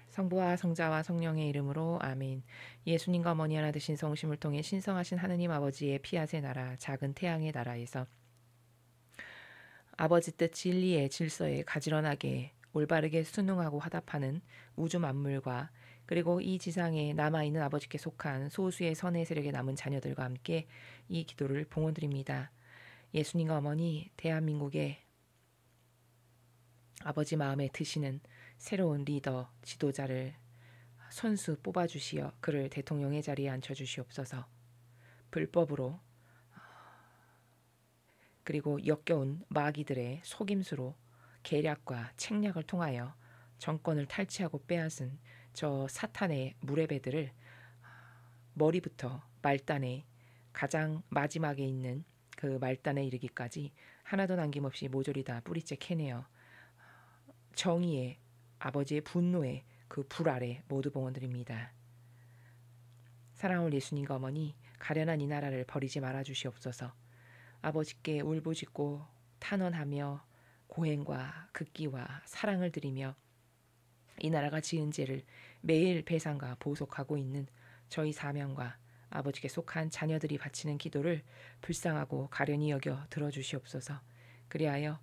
성부와 성자와 성령의 이름으로 아멘. 예수님과 어머니 하나 되신 성심을 통해 신성하신 하느님 아버지의 피앗의 나라 작은 태양의 나라에서 아버지 뜻 진리의 질서에 가지런하게 올바르게 순응하고 화답하는 우주 만물과 그리고 이 지상에 남아있는 아버지께 속한 소수의 선의 세력에 남은 자녀들과 함께 이 기도를 봉헌드립니다. 예수님과 어머니 대한민국의 아버지 마음에 드시는 새로운 리더, 지도자를 손수 뽑아주시어 그를 대통령의 자리에 앉혀주시옵소서. 불법으로 그리고 역겨운 마귀들의 속임수로 계략과 책략을 통하여 정권을 탈취하고 빼앗은 저 사탄의 무레배들을 머리부터 말단에 가장 마지막에 있는 그 말단에 이르기까지 하나도 남김없이 모조리 다 뿌리째 캐내어 정의의 아버지의 분노의 그 불 아래 모두 봉헌드립니다. 사랑하는 예수님과 어머니 가련한 이 나라를 버리지 말아 주시옵소서. 아버지께 울부짖고 탄원하며 고행과 극기와 사랑을 드리며 이 나라가 지은 죄를 매일 배상과 보속하고 있는 저희 사명과 아버지께 속한 자녀들이 바치는 기도를 불쌍하고 가련히 여겨 들어주시옵소서. 그리하여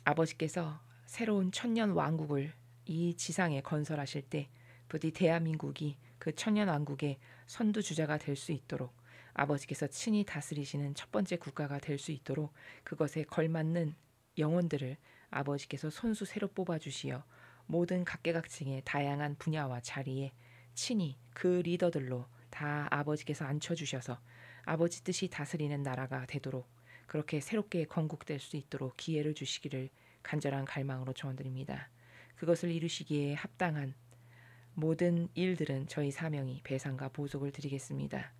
아버지께서 새로운 천년 왕국을 이 지상에 건설하실 때 부디 대한민국이 그 천년 왕국의 선두주자가 될 수 있도록 아버지께서 친히 다스리시는 첫 번째 국가가 될 수 있도록 그것에 걸맞는 영혼들을 아버지께서 손수 새로 뽑아주시어 모든 각계각층의 다양한 분야와 자리에 친히 그 리더들로 다 아버지께서 앉혀주셔서 아버지 뜻이 다스리는 나라가 되도록 그렇게 새롭게 건국될 수 있도록 기회를 주시기를 간절한 갈망으로 축원드립니다. 그것을 이루시기에 합당한 모든 일들은 저희 사명이 배상과 보속을 드리겠습니다.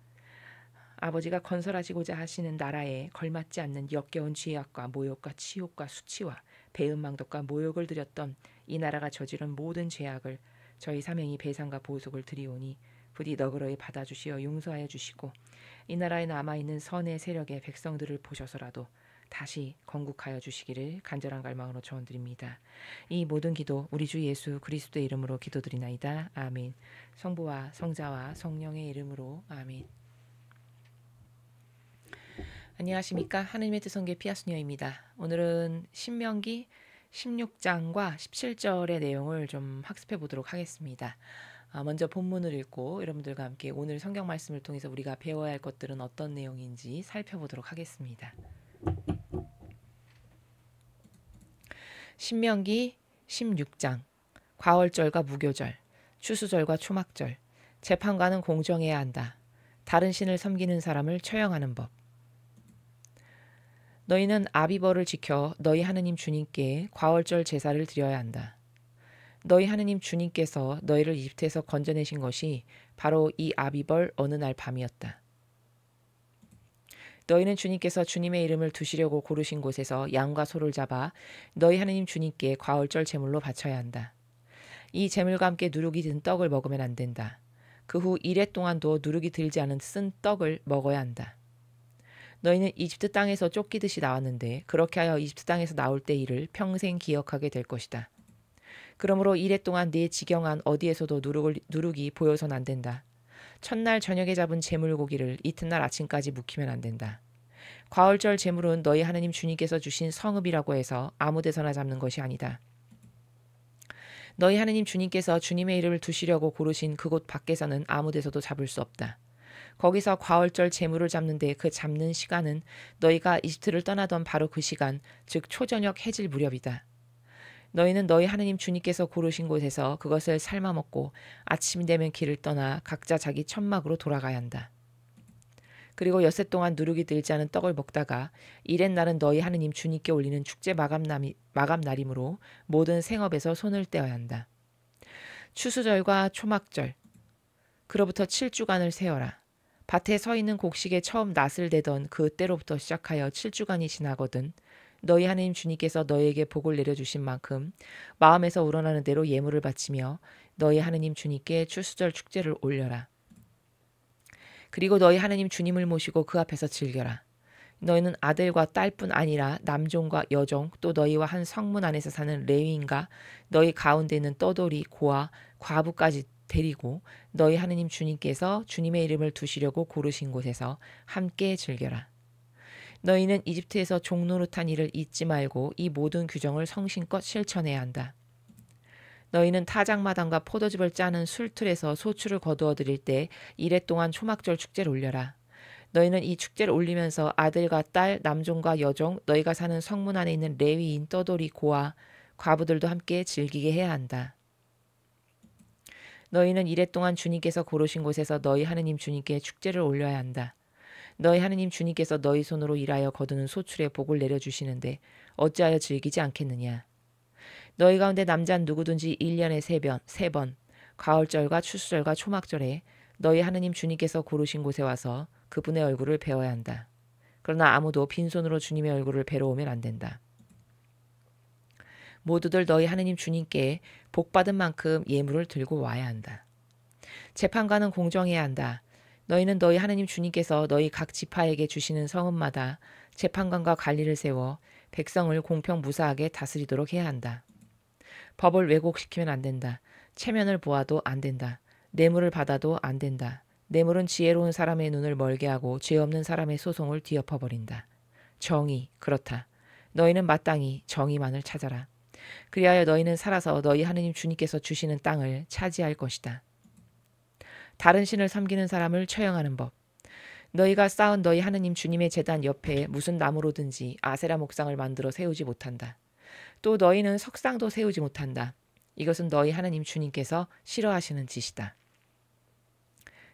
아버지가 건설하시고자 하시는 나라에 걸맞지 않는 역겨운 죄악과 모욕과 치욕과 수치와 배은망덕과 모욕을 드렸던 이 나라가 저지른 모든 죄악을 저희 사명이 배상과 보속을 드리오니 부디 너그러이 받아주시어 용서하여 주시고 이 나라에 남아있는 선의 세력의 백성들을 보셔서라도 다시 건국하여 주시기를 간절한 갈망으로 축원드립니다. 이 모든 기도 우리 주 예수 그리스도의 이름으로 기도드리나이다. 아멘. 성부와 성자와 성령의 이름으로 아멘. 안녕하십니까. 하느님의 뜻성계 피아스녀입니다. 오늘은 신명기 16장과 17절의 내용을 좀 학습해 보도록 하겠습니다. 먼저 본문을 읽고 여러분들과 함께 오늘 성경 말씀을 통해서 우리가 배워야 할 것들은 어떤 내용인지 살펴보도록 하겠습니다. 신명기 16장 과월절과 무교절, 추수절과 초막절, 재판관은 공정해야 한다. 다른 신을 섬기는 사람을 처형하는 법. 너희는 아비벌을 지켜 너희 하느님 주님께 과월절 제사를 드려야 한다. 너희 하느님 주님께서 너희를 이집트에서 건져내신 것이 바로 이 아비벌 어느 날 밤이었다. 너희는 주님께서 주님의 이름을 두시려고 고르신 곳에서 양과 소를 잡아 너희 하느님 주님께 과월절 제물로 바쳐야 한다. 이 제물과 함께 누룩이 든 떡을 먹으면 안 된다. 그 후 이래 동안도 누룩이 들지 않은 쓴 떡을 먹어야 한다. 너희는 이집트 땅에서 쫓기듯이 나왔는데 그렇게 하여 이집트 땅에서 나올 때 일을 평생 기억하게 될 것이다. 그러므로 이래 동안 네 지경안 어디에서도 누룩이 보여선 안 된다. 첫날 저녁에 잡은 제물고기를 이튿날 아침까지 묵히면 안 된다. 과월절 제물은 너희 하느님 주님께서 주신 성읍이라고 해서 아무 데서나 잡는 것이 아니다. 너희 하느님 주님께서 주님의 이름을 두시려고 고르신 그곳 밖에서는 아무 데서도 잡을 수 없다. 거기서 과월절 제물을 잡는데 그 잡는 시간은 너희가 이집트를 떠나던 바로 그 시간, 즉 초저녁 해질 무렵이다. 너희는 너희 하느님 주님께서 고르신 곳에서 그것을 삶아 먹고 아침이 되면 길을 떠나 각자 자기 천막으로 돌아가야 한다. 그리고 엿새 동안 누룩이 들지 않은 떡을 먹다가 이렛날은 너희 하느님 주님께 올리는 축제 마감날이므로 모든 생업에서 손을 떼어야 한다. 추수절과 초막절, 그로부터 7주간을 세어라. 밭에 서 있는 곡식에 처음 낫을 대던 그 때로부터 시작하여 7주간이 지나거든 너희 하느님 주님께서 너희에게 복을 내려주신 만큼 마음에서 우러나는 대로 예물을 바치며 너희 하느님 주님께 추수절 축제를 올려라. 그리고 너희 하느님 주님을 모시고 그 앞에서 즐겨라. 너희는 아들과 딸뿐 아니라 남종과 여종 또 너희와 한 성문 안에서 사는 레위인과 너희 가운데 있는 떠돌이 고아 과부까지 데리고 너희 하느님 주님께서 주님의 이름을 두시려고 고르신 곳에서 함께 즐겨라. 너희는 이집트에서 종노릇한 일을 잊지 말고 이 모든 규정을 성심껏 실천해야 한다. 너희는 타작마당과 포도즙을 짜는 술틀에서 소출을 거두어 드릴 때 이래 동안 초막절 축제를 올려라. 너희는 이 축제를 올리면서 아들과 딸, 남종과 여종, 너희가 사는 성문 안에 있는 레위인, 떠돌이, 고아, 과부들도 함께 즐기게 해야 한다. 너희는 이래 동안 주님께서 고르신 곳에서 너희 하느님 주님께 축제를 올려야 한다. 너희 하느님 주님께서 너희 손으로 일하여 거두는 소출에 복을 내려주시는데 어찌하여 즐기지 않겠느냐. 너희 가운데 남자는 누구든지 1년에 3번 가을절과 추수절과 초막절에 너희 하느님 주님께서 고르신 곳에 와서 그분의 얼굴을 배워야 한다. 그러나 아무도 빈손으로 주님의 얼굴을 뵈러 오면 안 된다. 모두들 너희 하느님 주님께 복받은 만큼 예물을 들고 와야 한다. 재판관은 공정해야 한다. 너희는 너희 하느님 주님께서 너희 각 지파에게 주시는 성읍마다 재판관과 관리를 세워 백성을 공평무사하게 다스리도록 해야 한다. 법을 왜곡시키면 안 된다. 체면을 보아도 안 된다. 뇌물을 받아도 안 된다. 뇌물은 지혜로운 사람의 눈을 멀게 하고 죄 없는 사람의 소송을 뒤엎어버린다. 정의, 그렇다. 너희는 마땅히 정의만을 찾아라. 그리하여 너희는 살아서 너희 하느님 주님께서 주시는 땅을 차지할 것이다. 다른 신을 섬기는 사람을 처형하는 법. 너희가 쌓은 너희 하느님 주님의 제단 옆에 무슨 나무로든지 아세라 목상을 만들어 세우지 못한다. 또 너희는 석상도 세우지 못한다. 이것은 너희 하느님 주님께서 싫어하시는 짓이다.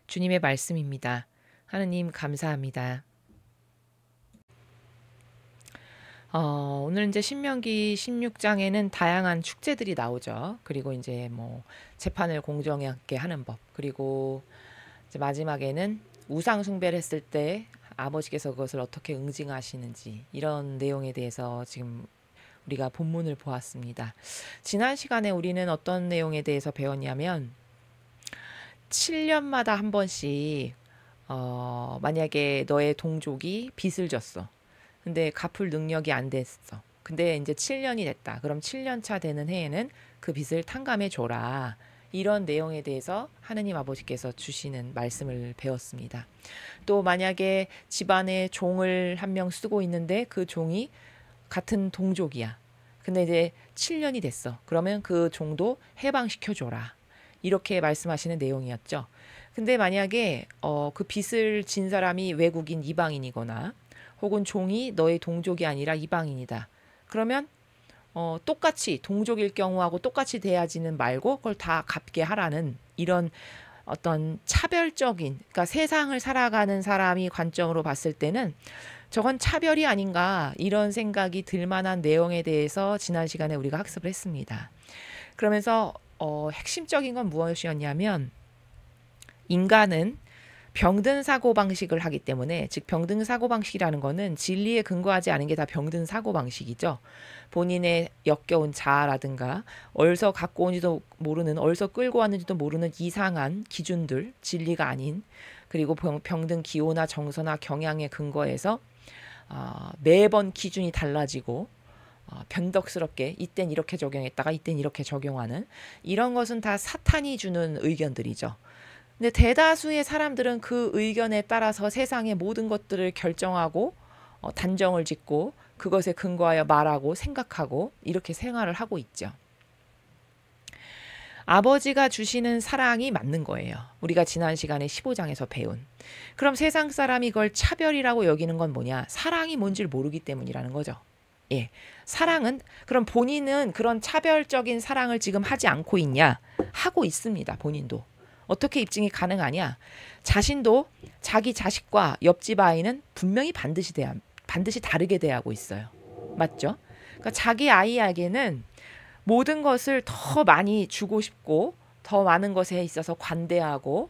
주님의 말씀입니다. 하느님 감사합니다. 오늘 이제 신명기 16장에는 다양한 축제들이 나오죠. 그리고 이제 뭐 재판을 공정하게 하는 법. 그리고 이제 마지막에는 우상 숭배를 했을 때 아버지께서 그것을 어떻게 응징하시는지 이런 내용에 대해서 지금 우리가 본문을 보았습니다. 지난 시간에 우리는 어떤 내용에 대해서 배웠냐면 7년마다 한 번씩 만약에 너의 동족이 빚을 졌어. 근데 갚을 능력이 안 됐어. 근데 이제 7년이 됐다. 그럼 7년차 되는 해에는 그 빚을 탕감해 줘라. 이런 내용에 대해서 하느님 아버지께서 주시는 말씀을 배웠습니다. 또 만약에 집안에 종을 한 명 쓰고 있는데 그 종이 같은 동족이야. 근데 이제 7년이 됐어. 그러면 그 종도 해방시켜줘라. 이렇게 말씀하시는 내용이었죠. 근데 만약에 그 빚을 진 사람이 외국인 이방인이거나 혹은 종이 너의 동족이 아니라 이방인이다. 그러면 똑같이 동족일 경우하고 똑같이 대하지는 말고 그걸 다 갚게 하라는 이런 어떤 차별적인, 그러니까 세상을 살아가는 사람이 관점으로 봤을 때는 저건 차별이 아닌가 이런 생각이 들 만한 내용에 대해서 지난 시간에 우리가 학습을 했습니다. 그러면서 핵심적인 건 무엇이었냐면 인간은 병든 사고방식을 하기 때문에, 즉 병든 사고방식이라는 거는 진리에 근거하지 않은 게 다 병든 사고방식이죠. 본인의 역겨운 자아라든가 어디서 갖고 온지도 모르는, 어디서 끌고 왔는지도 모르는 이상한 기준들, 진리가 아닌, 그리고 병든 기호나 정서나 경향에 근거해서 매번 기준이 달라지고 변덕스럽게 이땐 이렇게 적용했다가 이땐 이렇게 적용하는 이런 것은 다 사탄이 주는 의견들이죠. 근데 대다수의 사람들은 그 의견에 따라서 세상의 모든 것들을 결정하고 단정을 짓고 그것에 근거하여 말하고 생각하고 이렇게 생활을 하고 있죠. 아버지가 주시는 사랑이 맞는 거예요. 우리가 지난 시간에 15장에서 배운. 그럼 세상 사람이 그걸 차별이라고 여기는 건 뭐냐? 사랑이 뭔지를 모르기 때문이라는 거죠. 예, 사랑은, 그럼 본인은 그런 차별적인 사랑을 지금 하지 않고 있냐? 하고 있습니다. 본인도. 어떻게 입증이 가능하냐? 자신도 자기 자식과 옆집 아이는 분명히 반드시 다르게 대하고 있어요. 맞죠? 그러니까 자기 아이에게는 모든 것을 더 많이 주고 싶고 더 많은 것에 있어서 관대하고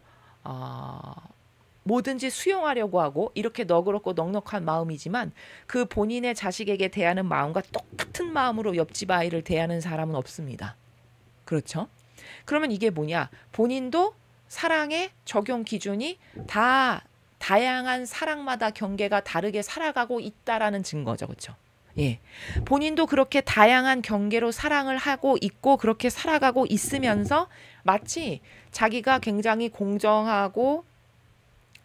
뭐든지 수용하려고 하고 이렇게 너그럽고 넉넉한 마음이지만 그 본인의 자식에게 대하는 마음과 똑같은 마음으로 옆집 아이를 대하는 사람은 없습니다. 그렇죠? 그러면 이게 뭐냐? 본인도 사랑의 적용 기준이 다 다양한 사랑마다 경계가 다르게 살아가고 있다라는 증거죠. 그렇죠? 예. 본인도 그렇게 다양한 경계로 사랑을 하고 있고 그렇게 살아가고 있으면서 마치 자기가 굉장히 공정하고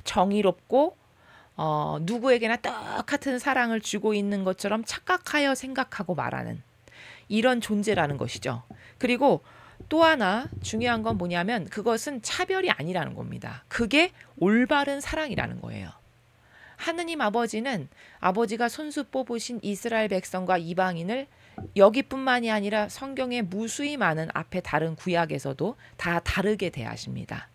정의롭고 누구에게나 똑같은 사랑을 주고 있는 것처럼 착각하여 생각하고 말하는 이런 존재라는 것이죠. 그리고 또 하나 중요한 건 뭐냐면 그것은 차별이 아니라는 겁니다. 그게 올바른 사랑이라는 거예요. 하느님 아버지는 아버지가 손수 뽑으신 이스라엘 백성과 이방인을 여기뿐만이 아니라 성경에 무수히 많은 앞에 다른 구약에서도 다 다르게 대하십니다.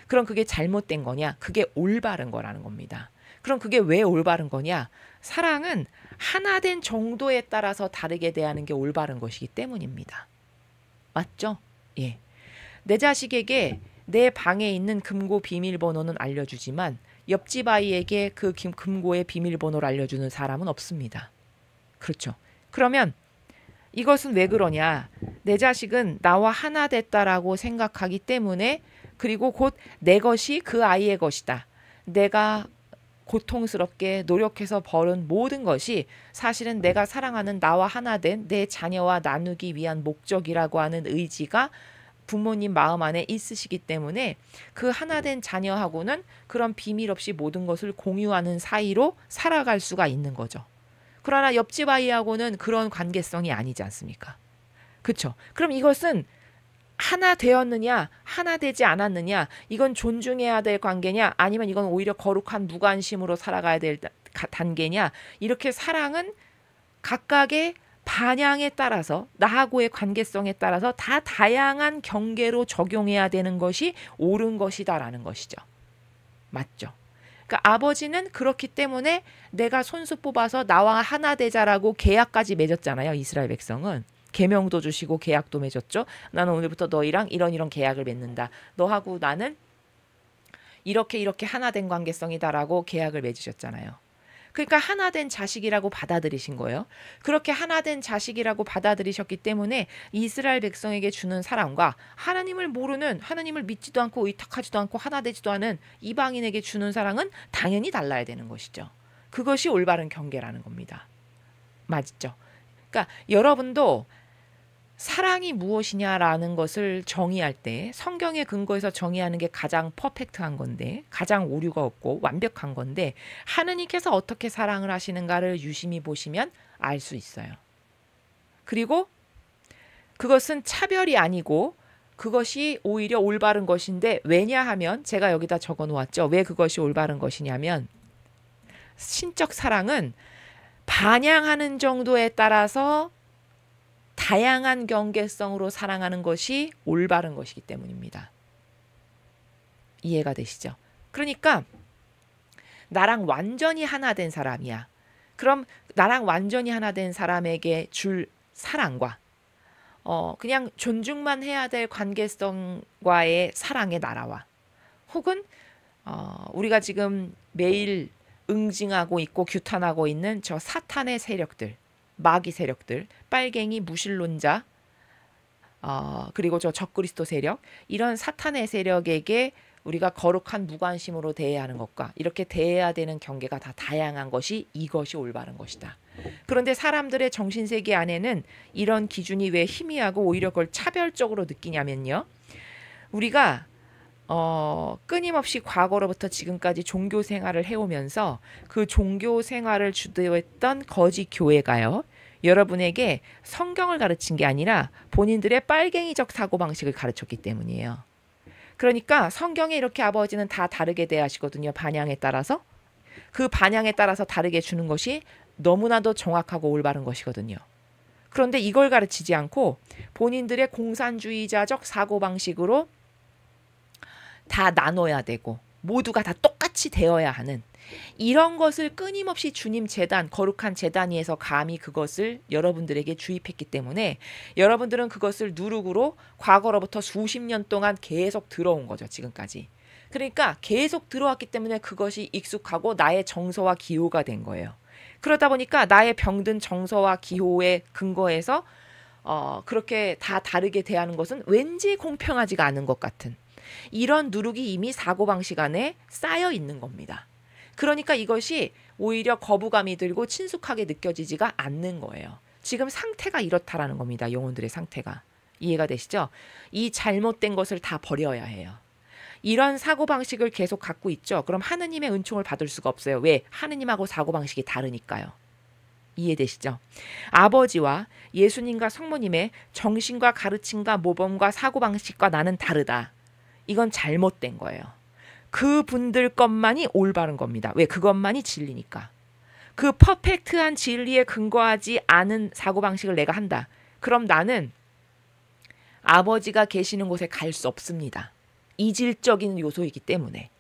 그럼 그게 잘못된 거냐? 그게 올바른 거라는 겁니다. 그럼 그게 왜 올바른 거냐? 사랑은 하나 된 정도에 따라서 다르게 대하는 게 올바른 것이기 때문입니다. 맞죠? 예. 내 자식에게 내 방에 있는 금고 비밀번호는 알려주지만 옆집 아이에게 그 금고의 비밀번호를 알려주는 사람은 없습니다. 그렇죠. 그러면 이것은 왜 그러냐? 내 자식은 나와 하나 됐다라고 생각하기 때문에 그리고 곧 내 것이 그 아이의 것이다. 내가 고통스럽게 노력해서 벌은 모든 것이 사실은 내가 사랑하는 나와 하나 된 내 자녀와 나누기 위한 목적이라고 하는 의지가 부모님 마음 안에 있으시기 때문에 그 하나 된 자녀하고는 그런 비밀 없이 모든 것을 공유하는 사이로 살아갈 수가 있는 거죠. 그러나 옆집 아이하고는 그런 관계성이 아니지 않습니까? 그렇죠? 그럼 이것은 하나 되었느냐, 하나 되지 않았느냐, 이건 존중해야 될 관계냐, 아니면 이건 오히려 거룩한 무관심으로 살아가야 될 단계냐, 이렇게 사랑은 각각의 반향에 따라서 나하고의 관계성에 따라서 다 다양한 경계로 적용해야 되는 것이 옳은 것이다라는 것이죠. 맞죠? 그러니까 아버지는 그렇기 때문에 내가 손수 뽑아서 나와 하나 되자라고 계약까지 맺었잖아요. 이스라엘 백성은. 계명도 주시고 계약도 맺었죠. 나는 오늘부터 너희랑 이런 계약을 맺는다. 너하고 나는 이렇게 하나 된 관계성이다라고 계약을 맺으셨잖아요. 그러니까 하나 된 자식이라고 받아들이신 거예요. 그렇게 하나 된 자식이라고 받아들이셨기 때문에 이스라엘 백성에게 주는 사랑과 하나님을 모르는, 하나님을 믿지도 않고 의탁하지도 않고 하나 되지도 않은 이방인에게 주는 사랑은 당연히 달라야 되는 것이죠. 그것이 올바른 경계라는 겁니다. 맞죠? 그러니까 여러분도 사랑이 무엇이냐라는 것을 정의할 때 성경에 근거해서 정의하는 게 가장 퍼펙트한 건데, 가장 오류가 없고 완벽한 건데, 하느님께서 어떻게 사랑을 하시는가를 유심히 보시면 알 수 있어요. 그리고 그것은 차별이 아니고 그것이 오히려 올바른 것인데, 왜냐하면 제가 여기다 적어 놓았죠. 왜 그것이 올바른 것이냐면 신적 사랑은 반향하는 정도에 따라서 다양한 경계성으로 사랑하는 것이 올바른 것이기 때문입니다. 이해가 되시죠? 그러니까 나랑 완전히 하나 된 사람이야. 그럼 나랑 완전히 하나 된 사람에게 줄 사랑과 그냥 존중만 해야 될 관계성과의 사랑의 나라와, 혹은 우리가 지금 매일 응징하고 있고 규탄하고 있는 저 사탄의 세력들, 마귀 세력들, 빨갱이 무신론자, 그리고 저 적그리스도 세력, 이런 사탄의 세력에게 우리가 거룩한 무관심으로 대해야 하는 것과 이렇게 대해야 되는 경계가 다 다양한 것이, 이것이 올바른 것이다. 그런데 사람들의 정신세계 안에는 이런 기준이 왜 희미하고 오히려 그걸 차별적으로 느끼냐면요, 우리가 끊임없이 과거로부터 지금까지 종교 생활을 해오면서 그 종교 생활을 주도했던 거짓 교회가요, 여러분에게 성경을 가르친 게 아니라 본인들의 빨갱이적 사고방식을 가르쳤기 때문이에요. 그러니까 성경에 이렇게 아버지는 다 다르게 대하시거든요. 반향에 따라서. 그 반향에 따라서 다르게 주는 것이 너무나도 정확하고 올바른 것이거든요. 그런데 이걸 가르치지 않고 본인들의 공산주의자적 사고방식으로 다 나눠야 되고 모두가 다 똑같이 되어야 하는 이런 것을 끊임없이 주님 재단, 거룩한 재단 위에서 감히 그것을 여러분들에게 주입했기 때문에 여러분들은 그것을 누룩으로 과거로부터 수십 년 동안 계속 들어온 거죠. 지금까지. 그러니까 계속 들어왔기 때문에 그것이 익숙하고 나의 정서와 기호가 된 거예요. 그러다 보니까 나의 병든 정서와 기호에 근거해서 그렇게 다 다르게 대하는 것은 왠지 공평하지가 않은 것 같은 이런 누룩이 이미 사고방식 안에 쌓여 있는 겁니다. 그러니까 이것이 오히려 거부감이 들고 친숙하게 느껴지지가 않는 거예요. 지금 상태가 이렇다라는 겁니다. 영혼들의 상태가. 이해가 되시죠? 이 잘못된 것을 다 버려야 해요. 이런 사고방식을 계속 갖고 있죠. 그럼 하느님의 은총을 받을 수가 없어요. 왜? 하느님하고 사고방식이 다르니까요. 이해되시죠? 아버지와 예수님과 성모님의 정신과 가르침과 모범과 사고방식과 나는 다르다. 이건 잘못된 거예요. 그분들 것만이 올바른 겁니다. 왜? 그것만이 진리니까. 그 퍼펙트한 진리에 근거하지 않은 사고방식을 내가 한다. 그럼 나는 아버지가 계시는 곳에 갈 수 없습니다. 이질적인 요소이기 때문에.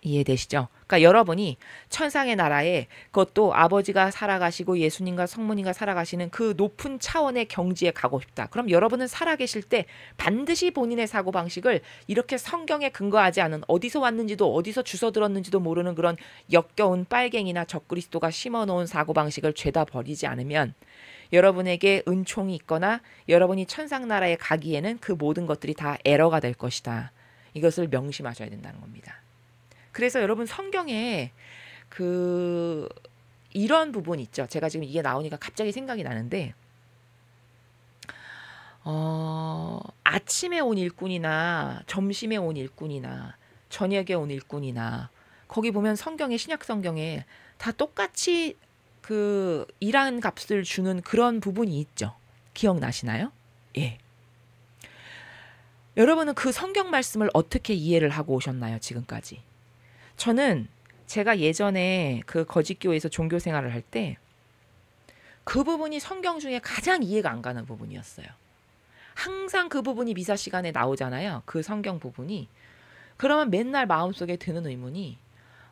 이해되시죠? 그러니까 여러분이 천상의 나라에 그것도 아버지가 살아가시고 예수님과 성모님과 살아가시는 그 높은 차원의 경지에 가고 싶다. 그럼 여러분은 살아계실 때 반드시 본인의 사고방식을 이렇게 성경에 근거하지 않은 어디서 왔는지도 어디서 주워들었는지도 모르는 그런 역겨운 빨갱이나 적그리스도가 심어놓은 사고방식을 죄다 버리지 않으면 여러분에게 은총이 있거나 여러분이 천상나라에 가기에는 그 모든 것들이 다 에러가 될 것이다. 이것을 명심하셔야 된다는 겁니다. 그래서 여러분 성경에 이런 부분 있죠. 제가 지금 이게 나오니까 갑자기 생각이 나는데 아침에 온 일꾼이나 점심에 온 일꾼이나 저녁에 온 일꾼이나 거기 보면 성경에 신약 성경에 다 똑같이 일한 값을 주는 그런 부분이 있죠. 기억나시나요? 예. 여러분은 그 성경 말씀을 어떻게 이해를 하고 오셨나요? 지금까지. 저는 제가 예전에 그 거짓교회에서 종교 생활을 할 때 그 부분이 성경 중에 가장 이해가 안 가는 부분이었어요. 항상 그 부분이 미사 시간에 나오잖아요. 그 성경 부분이. 그러면 맨날 마음속에 드는 의문이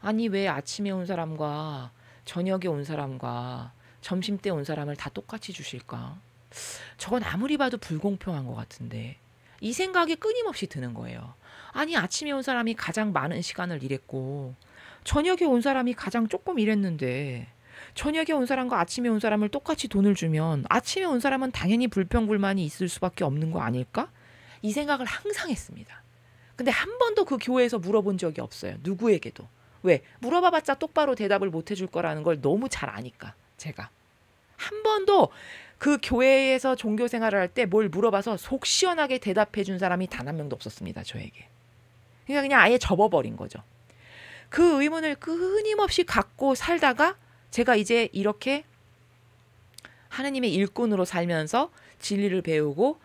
아니 왜 아침에 온 사람과 저녁에 온 사람과 점심때 온 사람을 다 똑같이 주실까? 저건 아무리 봐도 불공평한 것 같은데 이 생각이 끊임없이 드는 거예요. 아니 아침에 온 사람이 가장 많은 시간을 일했고 저녁에 온 사람이 가장 조금 일했는데 저녁에 온 사람과 아침에 온 사람을 똑같이 돈을 주면 아침에 온 사람은 당연히 불평불만이 있을 수밖에 없는 거 아닐까? 이 생각을 항상 했습니다. 근데 한 번도 그 교회에서 물어본 적이 없어요. 누구에게도. 왜? 물어봐봤자 똑바로 대답을 못 해줄 거라는 걸 너무 잘 아니까 제가. 한 번도 그 교회에서 종교 생활을 할 때 뭘 물어봐서 속 시원하게 대답해 준 사람이 단 한 명도 없었습니다. 저에게. 그러니까 그냥 아예 접어버린 거죠. 그 의문을 끊임없이 갖고 살다가 제가 이제 이렇게 하느님의 일꾼으로 살면서 진리를 배우고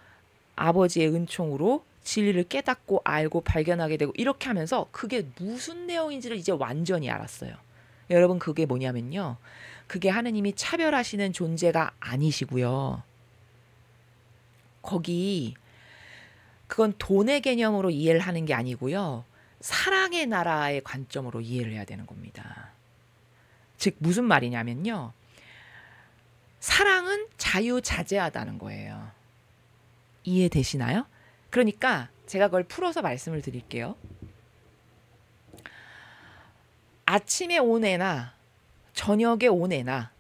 아버지의 은총으로 진리를 깨닫고 알고 발견하게 되고 이렇게 하면서 그게 무슨 내용인지를 이제 완전히 알았어요. 여러분 그게 뭐냐면요. 그게 하느님이 차별하시는 존재가 아니시고요. 그건 돈의 개념으로 이해를 하는 게 아니고요. 사랑의 나라의 관점으로 이해를 해야 되는 겁니다. 즉 무슨 말이냐면요. 사랑은 자유자재하다는 거예요. 이해되시나요? 그러니까 제가 그걸 풀어서 말씀을 드릴게요. 아침에 온 애나 저녁에 온 애나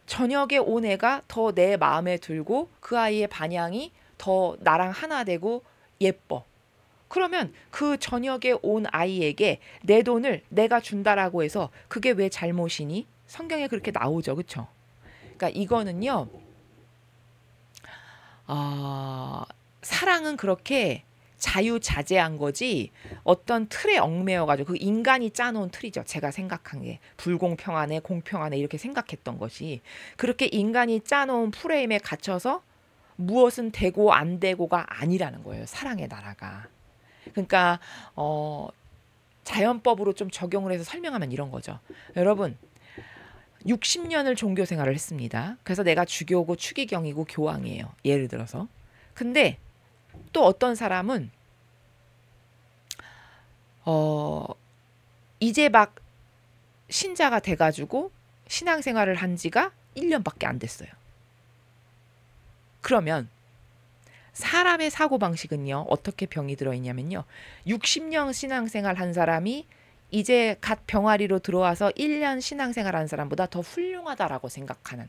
저녁에 온 애가 더 내 마음에 들고 그 아이의 반향이 더 나랑 하나 되고 예뻐. 그러면 그 저녁에 온 아이에게 내 돈을 내가 준다라고 해서 그게 왜 잘못이니? 성경에 그렇게 나오죠. 그렇죠? 그러니까 이거는요. 사랑은 그렇게 자유자재한 거지 어떤 틀에 얽매여가지고 그 인간이 짜놓은 틀이죠. 제가 생각한 게 불공평하네 공평하네 이렇게 생각했던 것이 그렇게 인간이 짜놓은 프레임에 갇혀서 무엇은 되고 안 되고가 아니라는 거예요. 사랑의 나라가. 그러니까 자연법으로 좀 적용을 해서 설명하면 이런 거죠. 여러분 60년을 종교 생활을 했습니다. 그래서 내가 주교고 추기경이고 교황이에요. 예를 들어서. 근데 또 어떤 사람은 이제 막 신자가 돼가지고 신앙생활을 한 지가 1년밖에 안 됐어요. 그러면 사람의 사고방식은요. 어떻게 병이 들어있냐면요. 60년 신앙생활 한 사람이 이제 갓 병아리로 들어와서 1년 신앙생활 한 사람보다 더 훌륭하다라고 생각하는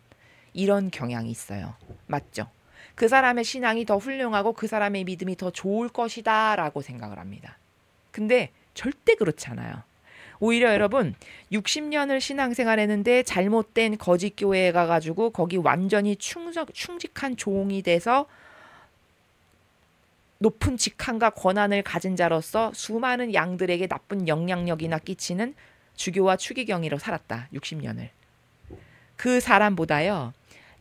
이런 경향이 있어요. 맞죠? 그 사람의 신앙이 더 훌륭하고 그 사람의 믿음이 더 좋을 것이다 라고 생각을 합니다. 근데 절대 그렇지 않아요. 오히려 여러분 60년을 신앙생활했는데 잘못된 거짓 교회에 가가지고 거기 완전히 충직한 종이 돼서 높은 직함과 권한을 가진 자로서 수많은 양들에게 나쁜 영향력이나 끼치는 주교와 추기경이로 살았다. 60년을. 그 사람보다요.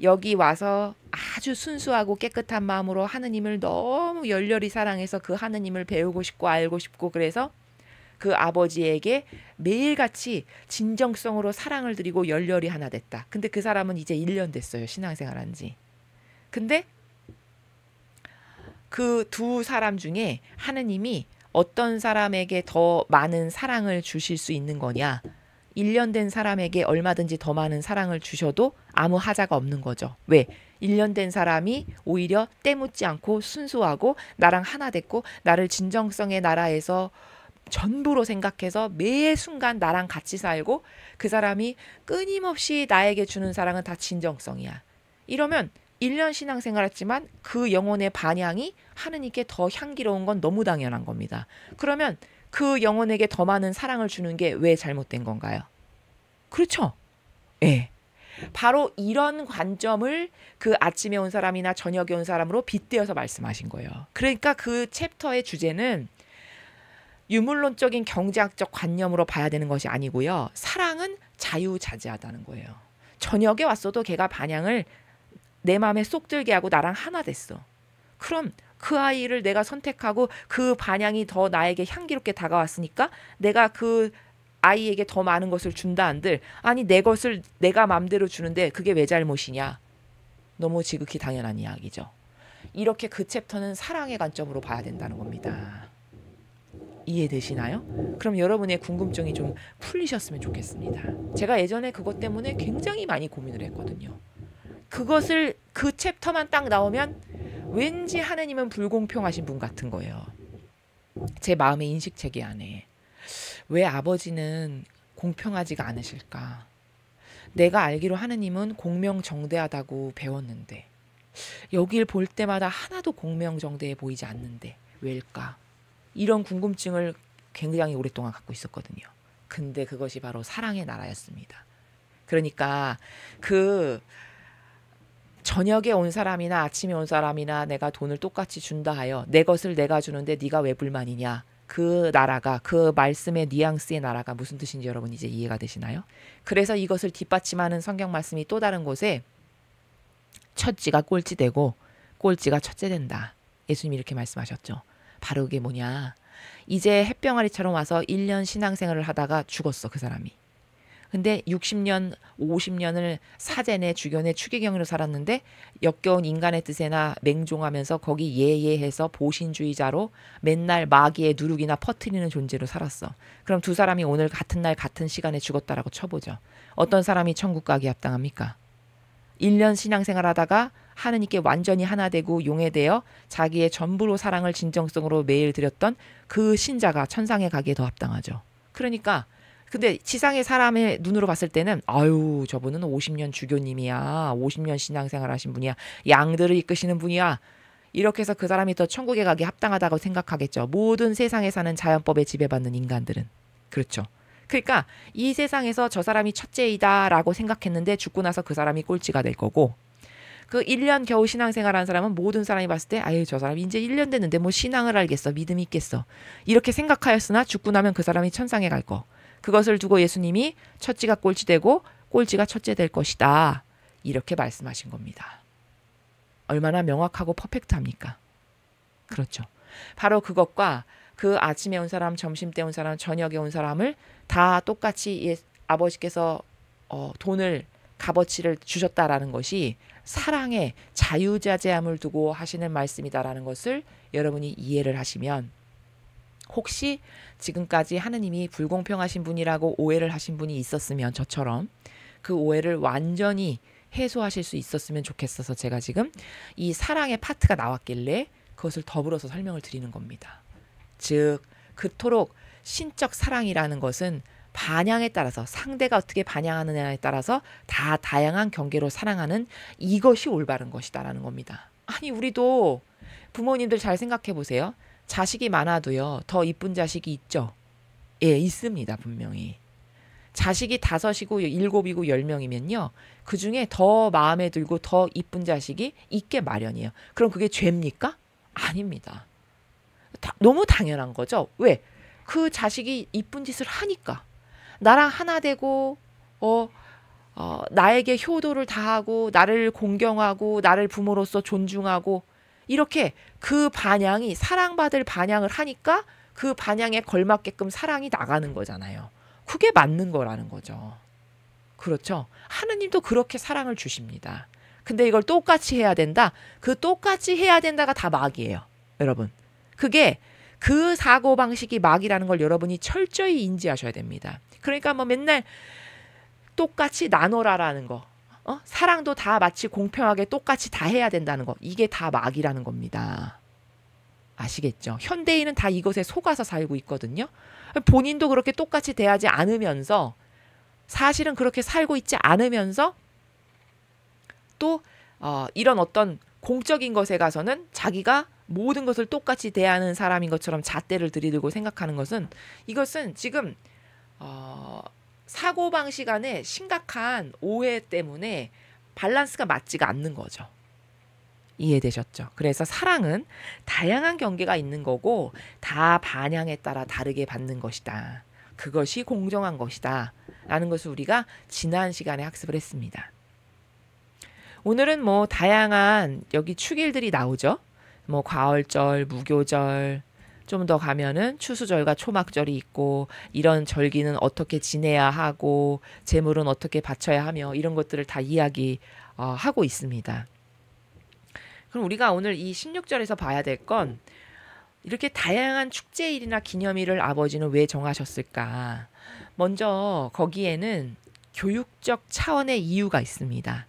여기 와서 아주 순수하고 깨끗한 마음으로 하느님을 너무 열렬히 사랑해서 그 하느님을 배우고 싶고 알고 싶고 그래서 그 아버지에게 매일같이 진정성으로 사랑을 드리고 열렬히 하나 됐다. 근데 그 사람은 이제 1년 됐어요. 신앙생활한 지. 근데 그 두 사람 중에 하느님이 어떤 사람에게 더 많은 사랑을 주실 수 있는 거냐. 1년 된 사람에게 얼마든지 더 많은 사랑을 주셔도 아무 하자가 없는 거죠. 왜? 1년 된 사람이 오히려 때묻지 않고 순수하고 나랑 하나 됐고 나를 진정성의 나라에서 전부로 생각해서 매 순간 나랑 같이 살고 그 사람이 끊임없이 나에게 주는 사랑은 다 진정성이야. 이러면 1년 신앙생활 했지만 그 영혼의 반향이 하느님께 더 향기로운 건 너무 당연한 겁니다. 그러면 그 영혼에게 더 많은 사랑을 주는 게 왜 잘못된 건가요? 그렇죠? 예. 바로 이런 관점을 그 아침에 온 사람이나 저녁에 온 사람으로 빗대어서 말씀하신 거예요. 그러니까 그 챕터의 주제는 유물론적인 경제학적 관념으로 봐야 되는 것이 아니고요. 사랑은 자유자재하다는 거예요. 저녁에 왔어도 걔가 반향을 내 마음에 쏙 들게 하고 나랑 하나 됐어. 그럼 그 아이를 내가 선택하고 그 반향이 더 나에게 향기롭게 다가왔으니까 내가 그 아이에게 더 많은 것을 준다 한들 아니 내 것을 내가 맘대로 주는데 그게 왜 잘못이냐. 너무 지극히 당연한 이야기죠. 이렇게 그 챕터는 사랑의 관점으로 봐야 된다는 겁니다. 이해되시나요? 그럼 여러분의 궁금증이 좀 풀리셨으면 좋겠습니다. 제가 예전에 그것 때문에 굉장히 많이 고민을 했거든요. 그것을 그 챕터만 딱 나오면 왠지 하느님은 불공평하신 분 같은 거예요. 제 마음의 인식체계 안에. 왜 아버지는 공평하지가 않으실까? 내가 알기로 하느님은 공명정대하다고 배웠는데 여길 볼 때마다 하나도 공명정대해 보이지 않는데 왜일까? 이런 궁금증을 굉장히 오랫동안 갖고 있었거든요. 근데 그것이 바로 사랑의 나라였습니다. 그러니까 그 저녁에 온 사람이나 아침에 온 사람이나 내가 돈을 똑같이 준다 하여 내 것을 내가 주는데 네가 왜 불만이냐. 그 나라가 그 말씀의 뉘앙스의 나라가 무슨 뜻인지 여러분 이제 이해가 되시나요? 그래서 이것을 뒷받침하는 성경 말씀이 또 다른 곳에 첫째가 꼴찌되고 꼴찌가 첫째 된다. 예수님이 이렇게 말씀하셨죠. 바로 그게 뭐냐. 이제 햇병아리처럼 와서 1년 신앙생활을 하다가 죽었어 그 사람이. 근데 60년 50년을 사제내 주교내 추기경으로 살았는데 역겨운 인간의 뜻에나 맹종하면서 거기 예예해서 보신주의자로 맨날 마귀의 누룩이나 퍼뜨리는 존재로 살았어. 그럼 두 사람이 오늘 같은 날 같은 시간에 죽었다라고 쳐보죠. 어떤 사람이 천국 가기에 합당합니까? 1년 신앙생활하다가 하느님께 완전히 하나 되고 용해되어 자기의 전부로 사랑을 진정성으로 매일 드렸던 그 신자가 천상에 가기에 더 합당하죠. 그러니까 근데 지상의 사람의 눈으로 봤을 때는 아유 저분은 50년 주교님이야. 50년 신앙생활 하신 분이야. 양들을 이끄시는 분이야. 이렇게 해서 그 사람이 더 천국에 가기 합당하다고 생각하겠죠. 모든 세상에 사는 자연법에 지배받는 인간들은. 그렇죠. 그러니까 이 세상에서 저 사람이 첫째이다라고 생각했는데 죽고 나서 그 사람이 꼴찌가 될 거고 그 1년 겨우 신앙생활하는 사람은 모든 사람이 봤을 때 아유 저 사람이 이제 1년 됐는데 뭐 신앙을 알겠어. 믿음이 있겠어. 이렇게 생각하였으나 죽고 나면 그 사람이 천상에 갈 거. 그것을 두고 예수님이 첫째가 꼴찌되고 꼴찌가 첫째 될 것이다. 이렇게 말씀하신 겁니다. 얼마나 명확하고 퍼펙트합니까? 그렇죠. 바로 그것과 그 아침에 온 사람, 점심 때 온 사람, 저녁에 온 사람을 다 똑같이 아버지께서 돈을 값어치를 주셨다라는 것이 사랑의 자유자재함을 두고 하시는 말씀이다라는 것을 여러분이 이해를 하시면 혹시 지금까지 하느님이 불공평하신 분이라고 오해를 하신 분이 있었으면 저처럼 그 오해를 완전히 해소하실 수 있었으면 좋겠어서 제가 지금 이 사랑의 파트가 나왔길래 그것을 더불어서 설명을 드리는 겁니다. 즉 그토록 신적 사랑이라는 것은 반향에 따라서 상대가 어떻게 반향하느냐에 따라서 다 다양한 경계로 사랑하는 이것이 올바른 것이다라는 겁니다. 아니 우리도 부모님들 잘 생각해 보세요. 자식이 많아도요. 더 이쁜 자식이 있죠. 예, 있습니다. 분명히. 자식이 5이고 7이고 10명이면요. 그중에 더 마음에 들고 더 이쁜 자식이 있게 마련이에요. 그럼 그게 죄입니까? 아닙니다. 너무 당연한 거죠. 왜? 그 자식이 이쁜 짓을 하니까. 나랑 하나 되고 나에게 효도를 다하고 나를 공경하고 나를 부모로서 존중하고 이렇게 그 반향이 사랑받을 반향을 하니까 그 반향에 걸맞게끔 사랑이 나가는 거잖아요. 그게 맞는 거라는 거죠. 그렇죠. 하느님도 그렇게 사랑을 주십니다. 근데 이걸 똑같이 해야 된다? 그 똑같이 해야 된다가 다 막이에요. 여러분. 그게 그 사고방식이 막이라는 걸 여러분이 철저히 인지하셔야 됩니다. 그러니까 뭐 맨날 똑같이 나눠라라는 거. 사랑도 다 마치 공평하게 똑같이 다 해야 된다는 거. 이게 다 막이라는 겁니다. 아시겠죠? 현대인은 다 이것에 속아서 살고 있거든요. 본인도 그렇게 똑같이 대하지 않으면서 사실은 그렇게 살고 있지 않으면서 또 이런 어떤 공적인 것에 가서는 자기가 모든 것을 똑같이 대하는 사람인 것처럼 잣대를 들이대고 생각하는 것은 이것은 지금 사고방식 안에 심각한 오해 때문에 밸런스가 맞지가 않는 거죠. 이해되셨죠? 그래서 사랑은 다양한 경계가 있는 거고 다 반향에 따라 다르게 받는 것이다. 그것이 공정한 것이다. 라는 것을 우리가 지난 시간에 학습을 했습니다. 오늘은 뭐 다양한 여기 축일들이 나오죠. 뭐 과월절, 무교절, 좀 더 가면은 추수절과 초막절이 있고 이런 절기는 어떻게 지내야 하고 제물은 어떻게 바쳐야 하며 이런 것들을 다 이야기하고 있습니다. 그럼 우리가 오늘 이 16절에서 봐야 될 건 이렇게 다양한 축제일이나 기념일을 아버지는 왜 정하셨을까? 먼저 거기에는 교육적 차원의 이유가 있습니다.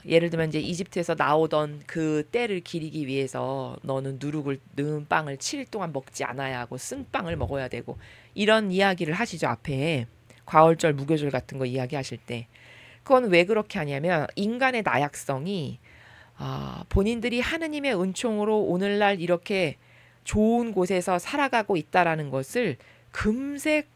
예를 들면 이제 이집트에서 나오던 그 때를 기리기 위해서 너는 누룩을 넣은 빵을 7일 동안 먹지 않아야 하고 쓴 빵을 먹어야 되고 이런 이야기를 하시죠. 앞에 과월절, 무교절 같은 거 이야기하실 때. 그건 왜 그렇게 하냐면 인간의 나약성이 본인들이 하느님의 은총으로 오늘날 이렇게 좋은 곳에서 살아가고 있다라는 것을 금세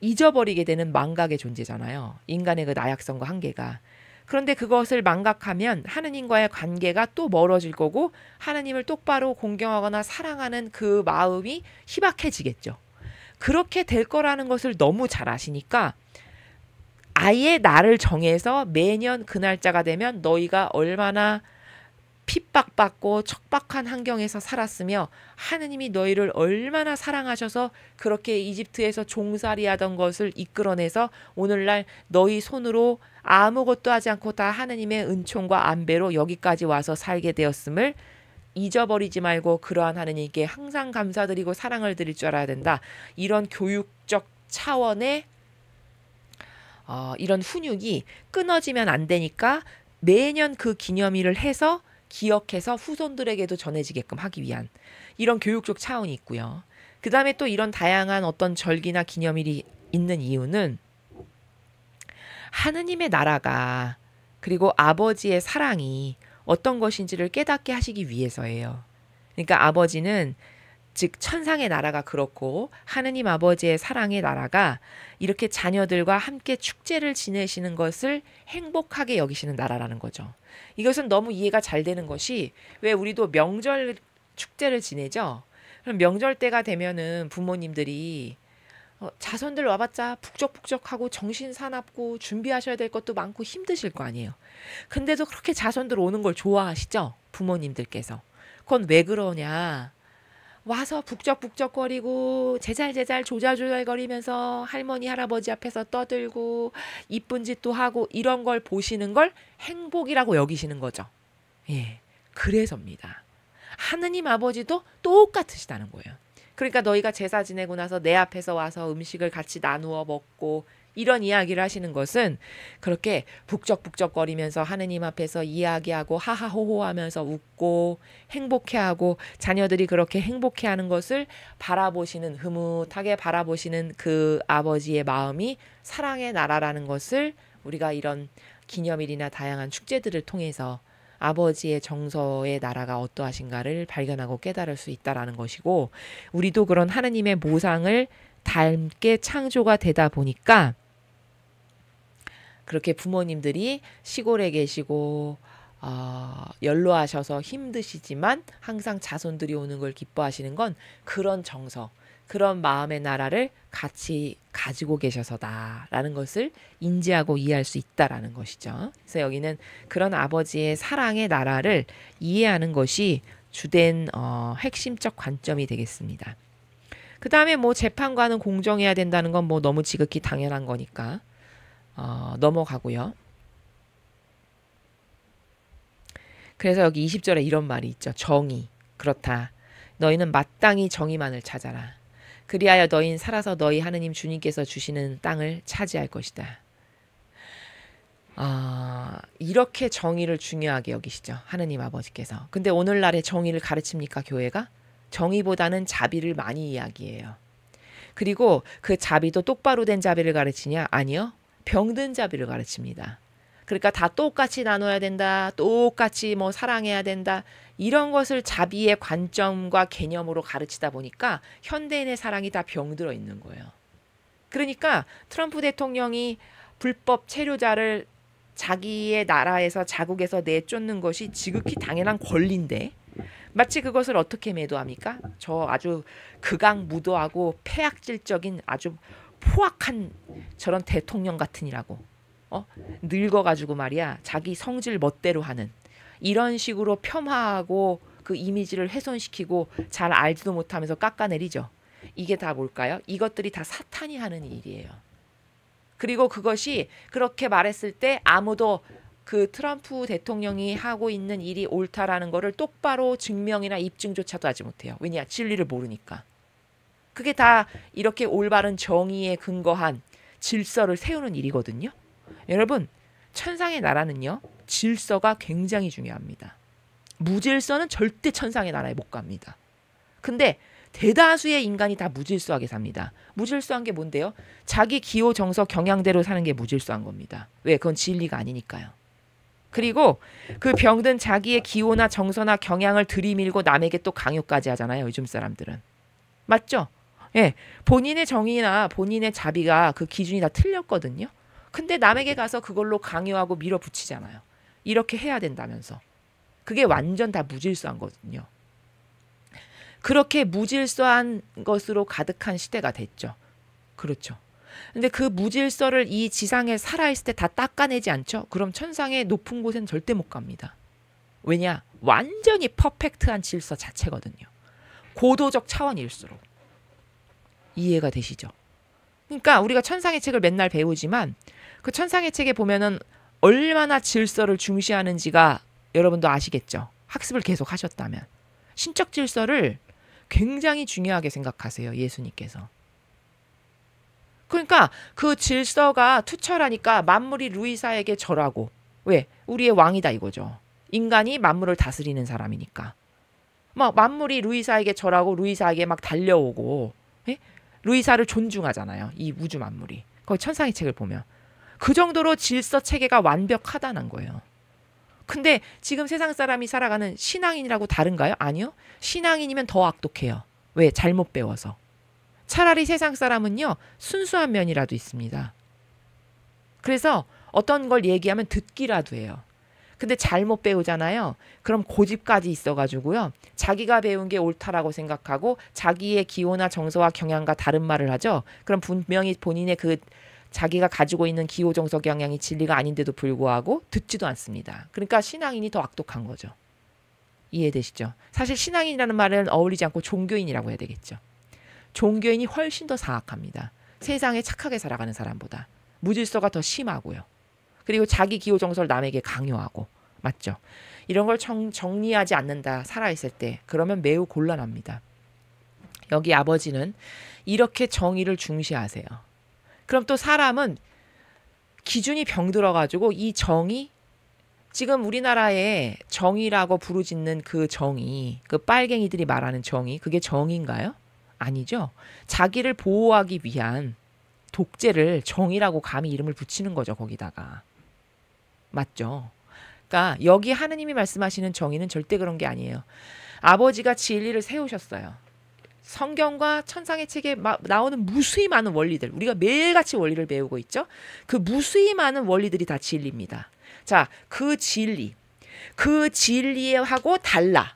잊어버리게 되는 망각의 존재잖아요. 인간의 그 나약성과 한계가. 그런데 그것을 망각하면 하느님과의 관계가 또 멀어질 거고 하느님을 똑바로 공경하거나 사랑하는 그 마음이 희박해지겠죠. 그렇게 될 거라는 것을 너무 잘 아시니까 아예 날을 정해서 매년 그 날짜가 되면 너희가 얼마나 핍박받고 척박한 환경에서 살았으며 하느님이 너희를 얼마나 사랑하셔서 그렇게 이집트에서 종살이하던 것을 이끌어내서 오늘날 너희 손으로 아무것도 하지 않고 다 하느님의 은총과 안배로 여기까지 와서 살게 되었음을 잊어버리지 말고 그러한 하느님께 항상 감사드리고 사랑을 드릴 줄 알아야 된다. 이런 교육적 차원의 이런 훈육이 끊어지면 안 되니까 매년 그 기념일을 해서 기억해서 후손들에게도 전해지게끔 하기 위한 이런 교육적 차원이 있고요. 그 다음에 또 이런 다양한 어떤 절기나 기념일이 있는 이유는 하느님의 나라가 그리고 아버지의 사랑이 어떤 것인지를 깨닫게 하시기 위해서예요. 그러니까 아버지는 즉 천상의 나라가 그렇고 하느님 아버지의 사랑의 나라가 이렇게 자녀들과 함께 축제를 지내시는 것을 행복하게 여기시는 나라라는 거죠. 이것은 너무 이해가 잘 되는 것이 왜 우리도 명절 축제를 지내죠. 그럼 명절 때가 되면은 부모님들이 자손들 와봤자 북적북적하고 정신 사납고 준비하셔야 될 것도 많고 힘드실 거 아니에요. 근데도 그렇게 자손들 오는 걸 좋아하시죠? 부모님들께서. 그건 왜 그러냐? 와서 북적북적거리고 제잘제잘 조잘조잘거리면서 할머니 할아버지 앞에서 떠들고 이쁜 짓도 하고 이런 걸 보시는 걸 행복이라고 여기시는 거죠. 예, 그래서입니다. 하느님 아버지도 똑같으시다는 거예요. 그러니까 너희가 제사 지내고 나서 내 앞에서 와서 음식을 같이 나누어 먹고 이런 이야기를 하시는 것은 그렇게 북적북적거리면서 하느님 앞에서 이야기하고 하하호호하면서 웃고 행복해하고 자녀들이 그렇게 행복해하는 것을 바라보시는 흐뭇하게 바라보시는 그 아버지의 마음이 사랑의 나라라는 것을 우리가 이런 기념일이나 다양한 축제들을 통해서 아버지의 정서의 나라가 어떠하신가를 발견하고 깨달을 수 있다라는 것이고 우리도 그런 하느님의 모상을 닮게 창조가 되다 보니까 그렇게 부모님들이 시골에 계시고 연로하셔서 힘드시지만 항상 자손들이 오는 걸 기뻐하시는 건 그런 정서, 그런 마음의 나라를 같이 가지고 계셔서다라는 것을 인지하고 이해할 수 있다라는 것이죠. 그래서 여기는 그런 아버지의 사랑의 나라를 이해하는 것이 주된 핵심적 관점이 되겠습니다. 그 다음에 뭐 재판관은 공정해야 된다는 건 뭐 너무 지극히 당연한 거니까 넘어가고요. 그래서 여기 20절에 이런 말이 있죠. 정의. 그렇다. 너희는 마땅히 정의만을 찾아라. 그리하여 너희는 살아서 너희 하느님 주님께서 주시는 땅을 차지할 것이다. 이렇게 정의를 중요하게 여기시죠. 하느님 아버지께서. 근데 오늘날의 정의를 가르칩니까? 교회가? 정의보다는 자비를 많이 이야기해요. 그리고 그 자비도 똑바로 된 자비를 가르치냐? 아니요. 병든 자비를 가르칩니다. 그러니까 다 똑같이 나눠야 된다. 똑같이 뭐 사랑해야 된다. 이런 것을 자비의 관점과 개념으로 가르치다 보니까 현대인의 사랑이 다 병들어 있는 거예요. 그러니까 트럼프 대통령이 불법 체류자를 자기의 나라에서 자국에서 내쫓는 것이 지극히 당연한 권리인데 마치 그것을 어떻게 매도합니까? 저 아주 극악무도하고 폐악질적인 아주 포악한 저런 대통령 같으니라고. 늙어가지고 말이야 자기 성질 멋대로 하는 이런 식으로 폄하하고 그 이미지를 훼손시키고 잘 알지도 못하면서 깎아내리죠. 이게 다 뭘까요? 이것들이 다 사탄이 하는 일이에요. 그리고 그것이 그렇게 말했을 때 아무도 그 트럼프 대통령이 하고 있는 일이 옳다라는 거를 똑바로 증명이나 입증조차도 하지 못해요. 왜냐? 진리를 모르니까. 그게 다 이렇게 올바른 정의에 근거한 질서를 세우는 일이거든요. 여러분, 천상의 나라는요. 질서가 굉장히 중요합니다. 무질서는 절대 천상의 나라에 못 갑니다. 근데 대다수의 인간이 다 무질서하게 삽니다. 무질서한 게 뭔데요? 자기 기호, 정서, 경향대로 사는 게 무질서한 겁니다. 왜? 그건 진리가 아니니까요. 그리고 그 병든 자기의 기호나 정서나 경향을 들이밀고 남에게 또 강요까지 하잖아요. 요즘 사람들은. 맞죠? 예, 본인의 정의나 본인의 자비가 그 기준이 다 틀렸거든요. 근데 남에게 가서 그걸로 강요하고 밀어붙이잖아요. 이렇게 해야 된다면서. 그게 완전 다 무질서한 거거든요. 그렇게 무질서한 것으로 가득한 시대가 됐죠. 그렇죠. 근데 그 무질서를 이 지상에 살아있을 때 다 닦아내지 않죠? 그럼 천상의 높은 곳엔 절대 못 갑니다. 왜냐? 완전히 퍼펙트한 질서 자체거든요. 고도적 차원일수록. 이해가 되시죠? 그러니까 우리가 천상의 책을 맨날 배우지만 그 천상의 책에 보면은 얼마나 질서를 중시하는지가 여러분도 아시겠죠? 학습을 계속 하셨다면. 신적 질서를 굉장히 중요하게 생각하세요. 예수님께서. 그러니까 그 질서가 투철하니까 만물이 루이사에게 절하고. 왜? 우리의 왕이다 이거죠. 인간이 만물을 다스리는 사람이니까. 막 만물이 루이사에게 절하고 루이사에게 막 달려오고. 예? 루이사를 존중하잖아요. 이 우주 만물이. 거기 천상의 책을 보면. 그 정도로 질서 체계가 완벽하다는 거예요. 근데 지금 세상 사람이 살아가는 신앙인이라고 다른가요? 아니요. 신앙인이면 더 악독해요. 왜? 잘못 배워서. 차라리 세상 사람은요. 순수한 면이라도 있습니다. 그래서 어떤 걸 얘기하면 듣기라도 해요. 근데 잘못 배우잖아요. 그럼 고집까지 있어가지고요. 자기가 배운 게 옳다라고 생각하고 자기의 기호나 정서와 경향과 다른 말을 하죠. 그럼 분명히 본인의 그 자기가 가지고 있는 기호, 정서, 경향이 진리가 아닌데도 불구하고 듣지도 않습니다. 그러니까 신앙인이 더 악독한 거죠. 이해되시죠? 사실 신앙인이라는 말은 어울리지 않고 종교인이라고 해야 되겠죠. 종교인이 훨씬 더 사악합니다. 세상에 착하게 살아가는 사람보다. 무질서가 더 심하고요. 그리고 자기 기호 정서를 남에게 강요하고. 맞죠? 이런 걸 정리하지 않는다. 살아있을 때. 그러면 매우 곤란합니다. 여기 아버지는 이렇게 정의를 중시하세요. 그럼 또 사람은 기준이 병들어가지고 이 정의, 지금 우리나라에 정의라고 부르짖는 그 정의, 그 빨갱이들이 말하는 정의, 그게 정의인가요? 아니죠. 자기를 보호하기 위한 독재를 정의라고 감히 이름을 붙이는 거죠. 거기다가. 맞죠? 그러니까 여기 하느님이 말씀하시는 정의는 절대 그런 게 아니에요. 아버지가 진리를 세우셨어요. 성경과 천상의 책에 나오는 무수히 많은 원리들, 우리가 매일같이 원리를 배우고 있죠. 그 무수히 많은 원리들이 다 진리입니다. 자, 그 진리하고 달라.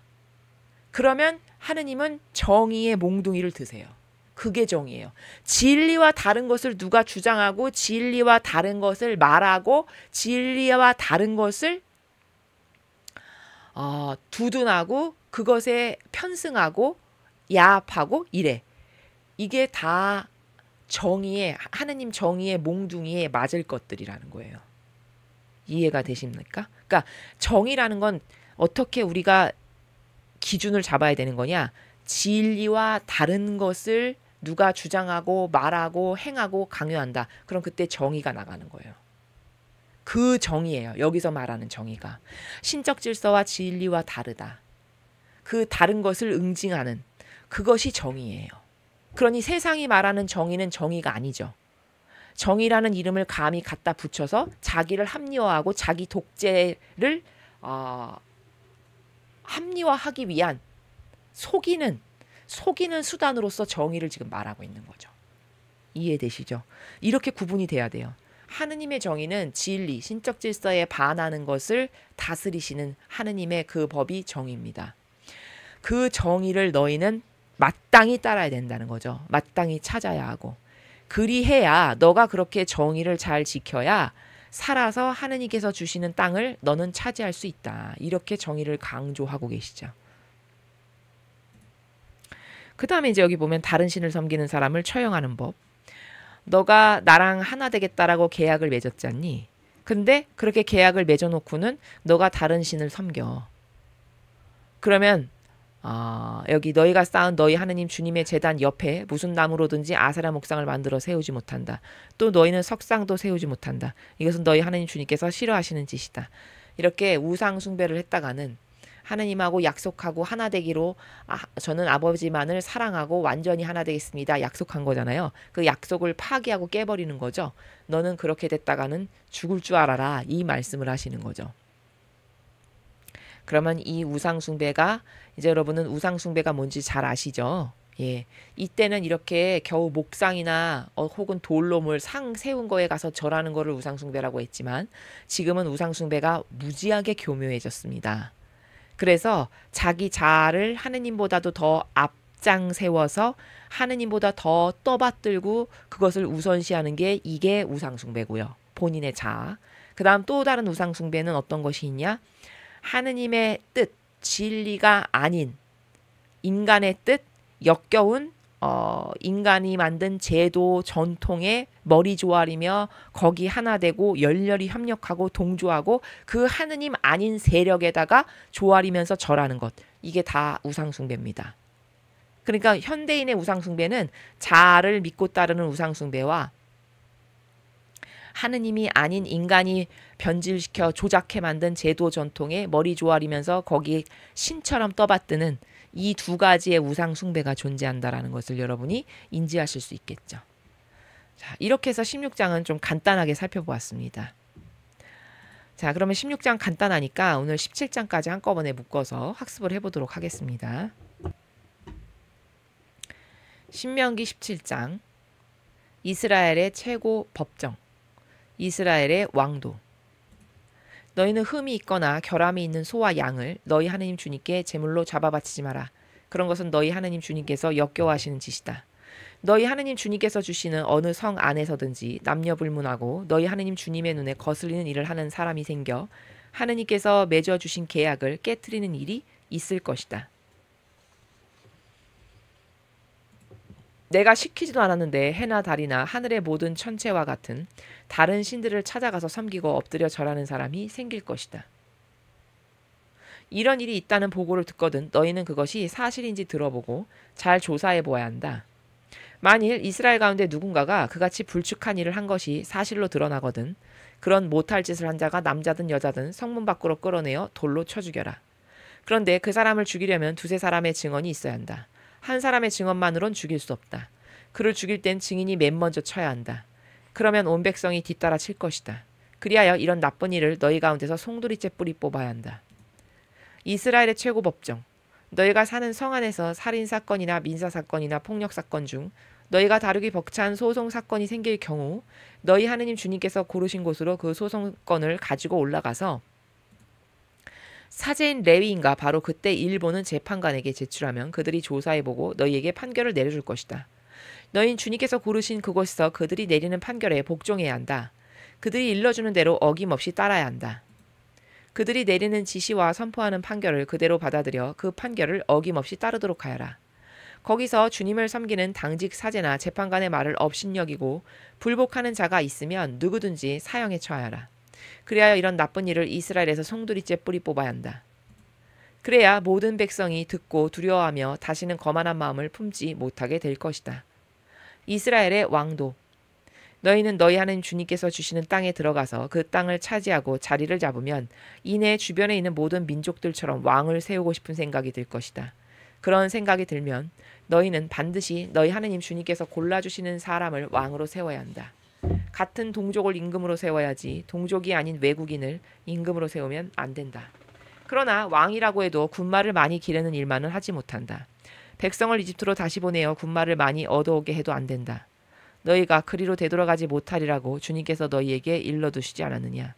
그러면 하느님은 정의의 몽둥이를 드세요. 그게 정의예요. 진리와 다른 것을 누가 주장하고 진리와 다른 것을 말하고 진리와 다른 것을 두둔하고 그것에 편승하고 야합하고 이래. 이게 다 하느님 정의의 몽둥이에 맞을 것들이라는 거예요. 이해가 되십니까? 그러니까 정의라는 건 어떻게 우리가 기준을 잡아야 되는 거냐? 진리와 다른 것을 누가 주장하고 말하고 행하고 강요한다. 그럼 그때 정의가 나가는 거예요. 그 정의예요. 여기서 말하는 정의가. 신적 질서와 진리와 다르다. 그 다른 것을 응징하는 그것이 정의예요. 그러니 세상이 말하는 정의는 정의가 아니죠. 정의라는 이름을 감히 갖다 붙여서 자기를 합리화하고 자기 독재를 합리화하기 위한 속이는 수단으로서 정의를 지금 말하고 있는 거죠. 이해되시죠? 이렇게 구분이 돼야 돼요. 하느님의 정의는 진리, 신적 질서에 반하는 것을 다스리시는 하느님의 그 법이 정의입니다. 그 정의를 너희는 마땅히 따라야 된다는 거죠. 마땅히 찾아야 하고. 그리해야 너가 그렇게 정의를 잘 지켜야 살아서 하느님께서 주시는 땅을 너는 차지할 수 있다. 이렇게 정의를 강조하고 계시죠. 그 다음에 이제 여기 보면 다른 신을 섬기는 사람을 처형하는 법. 너가 나랑 하나 되겠다라고 계약을 맺었잖니. 근데 그렇게 계약을 맺어놓고는 너가 다른 신을 섬겨. 그러면 여기 너희가 쌓은 너희 하느님 주님의 제단 옆에 무슨 나무로든지 아세라 목상을 만들어 세우지 못한다. 또 너희는 석상도 세우지 못한다. 이것은 너희 하느님 주님께서 싫어하시는 짓이다. 이렇게 우상 숭배를 했다가는 하느님하고 약속하고 하나 되기로 저는 아버지만을 사랑하고 완전히 하나 되겠습니다. 약속한 거잖아요. 그 약속을 파기하고 깨버리는 거죠. 너는 그렇게 됐다가는 죽을 줄 알아라. 이 말씀을 하시는 거죠. 그러면 이 우상숭배가 이제 여러분은 우상숭배가 뭔지 잘 아시죠? 예, 이때는 이렇게 겨우 목상이나 혹은 돌로 뭘 세운 거에 가서 절하는 거를 우상숭배라고 했지만 지금은 우상숭배가 무지하게 교묘해졌습니다. 그래서 자기 자아를 하느님보다도 더 앞장 세워서 하느님보다 더 떠받들고 그것을 우선시하는 게 이게 우상숭배고요. 본인의 자아. 그 다음 또 다른 우상숭배는 어떤 것이 있냐? 하느님의 뜻, 진리가 아닌 인간의 뜻, 역겨운 인간이 만든 제도 전통에 머리 조아리며 거기 하나 되고 열렬히 협력하고 동조하고 그 하느님 아닌 세력에다가 조아리면서 절하는 것. 이게 다 우상숭배입니다. 그러니까 현대인의 우상숭배는 자아를 믿고 따르는 우상숭배와 하느님이 아닌 인간이 변질시켜 조작해 만든 제도 전통에 머리 조아리면서 거기 신처럼 떠받드는 이 두 가지의 우상 숭배가 존재한다라는 것을 여러분이 인지하실 수 있겠죠. 자, 이렇게 해서 16장은 좀 간단하게 살펴보았습니다. 자, 그러면 16장 간단하니까 오늘 17장까지 한꺼번에 묶어서 학습을 해보도록 하겠습니다. 신명기 17장 이스라엘의 최고 법정, 이스라엘의 왕도. 너희는 흠이 있거나 결함이 있는 소와 양을 너희 하느님 주님께 제물로 잡아 바치지 마라. 그런 것은 너희 하느님 주님께서 역겨워하시는 짓이다. 너희 하느님 주님께서 주시는 어느 성 안에서든지 남녀 불문하고 너희 하느님 주님의 눈에 거슬리는 일을 하는 사람이 생겨 하느님께서 맺어 주신 계약을 깨트리는 일이 있을 것이다. 내가 시키지도 않았는데 해나 달이나 하늘의 모든 천체와 같은 다른 신들을 찾아가서 섬기고 엎드려 절하는 사람이 생길 것이다. 이런 일이 있다는 보고를 듣거든 너희는 그것이 사실인지 들어보고 잘 조사해 보아야 한다. 만일 이스라엘 가운데 누군가가 그같이 불축한 일을 한 것이 사실로 드러나거든 그런 못할 짓을 한 자가 남자든 여자든 성문 밖으로 끌어내어 돌로 쳐 죽여라. 그런데 그 사람을 죽이려면 두세 사람의 증언이 있어야 한다. 한 사람의 증언만으론 죽일 수 없다. 그를 죽일 땐 증인이 맨 먼저 쳐야 한다. 그러면 온 백성이 뒤따라 칠 것이다. 그리하여 이런 나쁜 일을 너희 가운데서 송두리째 뿌리 뽑아야 한다. 이스라엘의 최고 법정, 너희가 사는 성 안에서 살인사건이나 민사사건이나 폭력사건 중 너희가 다루기 벅찬 소송사건이 생길 경우 너희 하느님 주님께서 고르신 곳으로 그 소송건을 가지고 올라가서 사제인 레위인과 바로 그때 일 보는 재판관에게 제출하면 그들이 조사해보고 너희에게 판결을 내려줄 것이다. 너희는 주님께서 고르신 그곳에서 그들이 내리는 판결에 복종해야 한다. 그들이 일러주는 대로 어김없이 따라야 한다. 그들이 내리는 지시와 선포하는 판결을 그대로 받아들여 그 판결을 어김없이 따르도록 하여라. 거기서 주님을 섬기는 당직 사제나 재판관의 말을 업신여기고 불복하는 자가 있으면 누구든지 사형에 처하여라. 그리하여 이런 나쁜 일을 이스라엘에서 송두리째 뿌리 뽑아야 한다. 그래야 모든 백성이 듣고 두려워하며 다시는 거만한 마음을 품지 못하게 될 것이다. 이스라엘의 왕도 너희는 너희 하나님 주님께서 주시는 땅에 들어가서 그 땅을 차지하고 자리를 잡으면 이내 주변에 있는 모든 민족들처럼 왕을 세우고 싶은 생각이 들 것이다. 그런 생각이 들면 너희는 반드시 너희 하나님 주님께서 골라주시는 사람을 왕으로 세워야 한다. 같은 동족을 임금으로 세워야지 동족이 아닌 외국인을 임금으로 세우면 안 된다. 그러나 왕이라고 해도 군말을 많이 기르는 일만은 하지 못한다. 백성을 이집트로 다시 보내어 군말을 많이 얻어오게 해도 안 된다. 너희가 그리로 되돌아가지 못하리라고 주님께서 너희에게 일러두시지 않았느냐.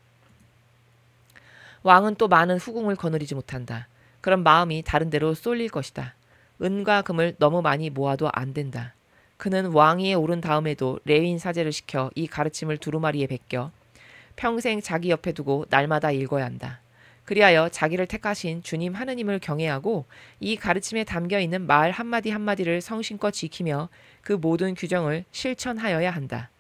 왕은 또 많은 후궁을 거느리지 못한다. 그럼 마음이 다른 데로 쏠릴 것이다. 은과 금을 너무 많이 모아도 안 된다. 그는 왕위에 오른 다음에도 레위인 사제를 시켜 이 가르침을 두루마리에 베껴 평생 자기 옆에 두고 날마다 읽어야 한다. 그리하여 자기를 택하신 주님 하느님을 경외하고 이 가르침에 담겨있는 말 한마디 한마디를 성심껏 지키며 그 모든 규정을 실천하여야 한다.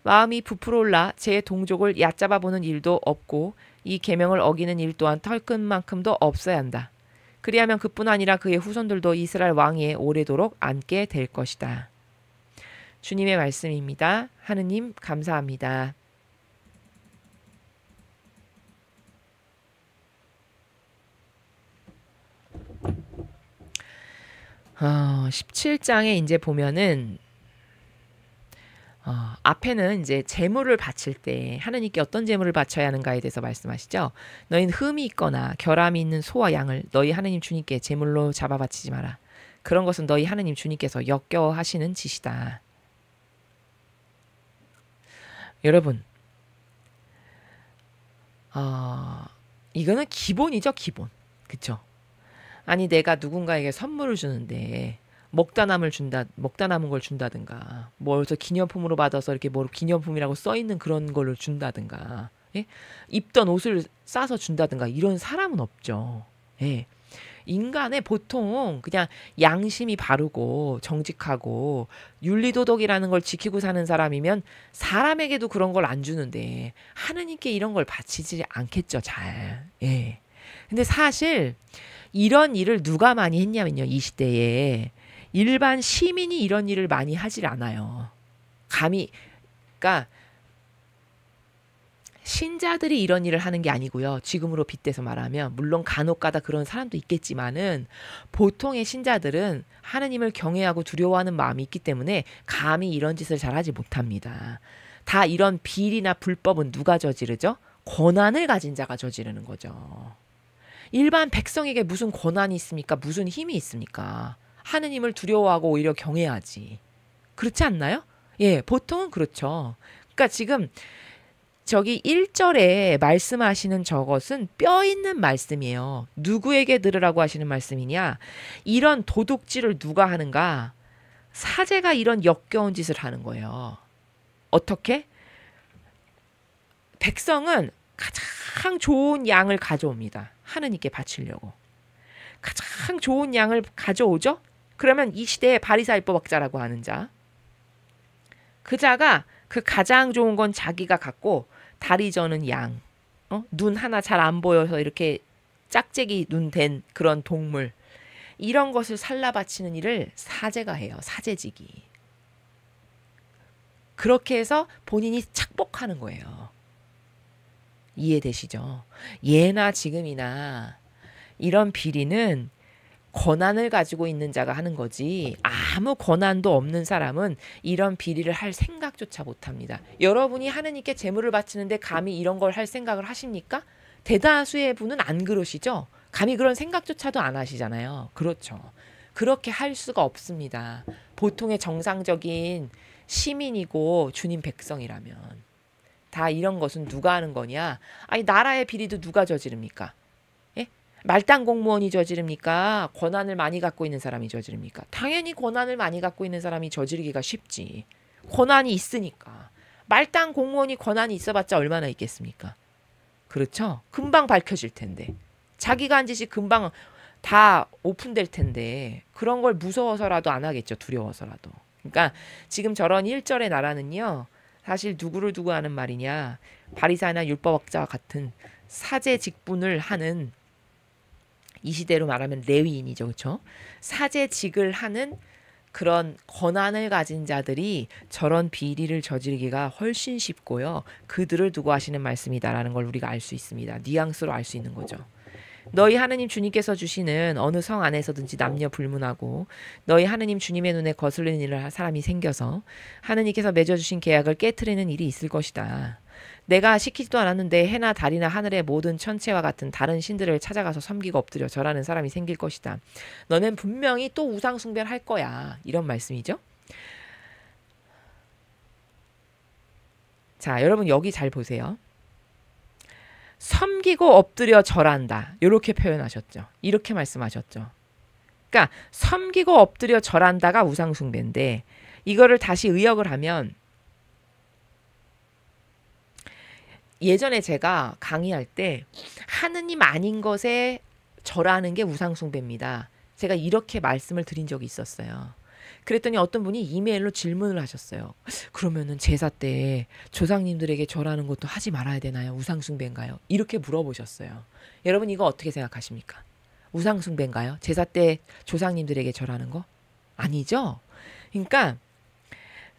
마음이 부풀어 올라 제 동족을 얕잡아 보는 일도 없고 이 계명을 어기는 일 또한 털끝만큼도 없어야 한다. 그리하면 그뿐 아니라 그의 후손들도 이스라엘 왕위에 오래도록 앉게 될 것이다. 주님의 말씀입니다. 하느님 감사합니다. 17장에 이제 보면은 앞에는 이제 제물을 바칠 때 하느님께 어떤 제물을 바쳐야 하는가에 대해서 말씀하시죠. 너희는 흠이 있거나 결함이 있는 소와 양을 너희 하느님 주님께 제물로 잡아 바치지 마라. 그런 것은 너희 하느님 주님께서 역겨워하시는 짓이다. 여러분, 이거는 기본이죠, 기본. 그쵸? 아니 내가 누군가에게 선물을 주는데 먹다 남은 걸 준다든가, 뭐서 기념품으로 받아서 이렇게 뭐 기념품이라고 써 있는 그런 걸로 준다든가, 예? 입던 옷을 싸서 준다든가 이런 사람은 없죠. 예. 인간의 보통 그냥 양심이 바르고 정직하고 윤리도덕이라는 걸 지키고 사는 사람이면 사람에게도 그런 걸 안 주는데 하느님께 이런 걸 바치지 않겠죠, 잘. 예. 근데 사실 이런 일을 누가 많이 했냐면요, 이 시대에 일반 시민이 이런 일을 많이 하질 않아요. 그러니까 신자들이 이런 일을 하는 게 아니고요. 지금으로 빗대서 말하면 물론 간혹가다 그런 사람도 있겠지만은 보통의 신자들은 하느님을 경외하고 두려워하는 마음이 있기 때문에 감히 이런 짓을 잘하지 못합니다. 다 이런 비리나 불법은 누가 저지르죠? 권한을 가진 자가 저지르는 거죠. 일반 백성에게 무슨 권한이 있습니까? 무슨 힘이 있습니까? 하느님을 두려워하고 오히려 경외하지. 그렇지 않나요? 예, 보통은 그렇죠. 그러니까 지금 저기 1절에 말씀하시는 저것은 뼈 있는 말씀이에요. 누구에게 들으라고 하시는 말씀이냐? 이런 도둑질을 누가 하는가? 사제가 이런 역겨운 짓을 하는 거예요. 어떻게? 백성은 가장 좋은 양을 가져옵니다. 하느님께 바치려고. 가장 좋은 양을 가져오죠? 그러면 이 시대의 바리사이법학자라고 하는 자. 그 자가 그 가장 좋은 건 자기가 갖고 다리 저는 양, 눈 하나 잘 안 보여서 이렇게 짝짝이 눈 된 그런 동물, 이런 것을 살라 바치는 일을 사제가 해요. 사제직이. 그렇게 해서 본인이 착복하는 거예요. 이해되시죠? 예나 지금이나 이런 비리는 권한을 가지고 있는 자가 하는 거지 아무 권한도 없는 사람은 이런 비리를 할 생각조차 못합니다. 여러분이 하느님께 제물을 바치는데 감히 이런 걸 할 생각을 하십니까? 대다수의 분은 안 그러시죠? 감히 그런 생각조차도 안 하시잖아요. 그렇죠. 그렇게 할 수가 없습니다. 보통의 정상적인 시민이고 주님 백성이라면. 다 이런 것은 누가 하는 거냐? 아니 나라의 비리도 누가 저지릅니까? 예? 말단 공무원이 저지릅니까? 권한을 많이 갖고 있는 사람이 저지릅니까? 당연히 권한을 많이 갖고 있는 사람이 저지르기가 쉽지. 권한이 있으니까. 말단 공무원이 권한이 있어봤자 얼마나 있겠습니까? 그렇죠? 금방 밝혀질 텐데. 자기가 한 짓이 금방 다 오픈될 텐데 그런 걸 무서워서라도 안 하겠죠. 두려워서라도. 그러니까 지금 저런 1절의 나라는요. 사실 누구를 두고 하는 말이냐. 바리새인이나 율법학자와 같은 사제 직분을 하는 이 시대로 말하면 레위인이죠. 그렇죠? 사제직을 하는 그런 권한을 가진 자들이 저런 비리를 저지르기가 훨씬 쉽고요. 그들을 두고 하시는 말씀이다라는 걸 우리가 알 수 있습니다. 뉘앙스로 알 수 있는 거죠. 너희 하느님 주님께서 주시는 어느 성 안에서든지 남녀 불문하고 너희 하느님 주님의 눈에 거슬리는 일을 할 사람이 생겨서 하느님께서 맺어주신 계약을 깨트리는 일이 있을 것이다. 내가 시키지도 않았는데 해나 달이나 하늘의 모든 천체와 같은 다른 신들을 찾아가서 섬기고 엎드려 절하는 사람이 생길 것이다. 너는 분명히 또 우상 숭배를 할 거야. 이런 말씀이죠. 자, 여러분 여기 잘 보세요. 섬기고 엎드려 절한다. 이렇게 표현하셨죠. 이렇게 말씀하셨죠. 그러니까 섬기고 엎드려 절한다가 우상 숭배인데 이거를 다시 의역을 하면 예전에 제가 강의할 때 하느님 아닌 것에 절하는 게 우상 숭배입니다. 제가 이렇게 말씀을 드린 적이 있었어요. 그랬더니 어떤 분이 이메일로 질문을 하셨어요. 그러면은 제사 때 조상님들에게 절하는 것도 하지 말아야 되나요? 우상 숭배인가요? 이렇게 물어보셨어요. 여러분 이거 어떻게 생각하십니까? 우상 숭배인가요? 제사 때 조상님들에게 절하는 거? 아니죠? 그러니까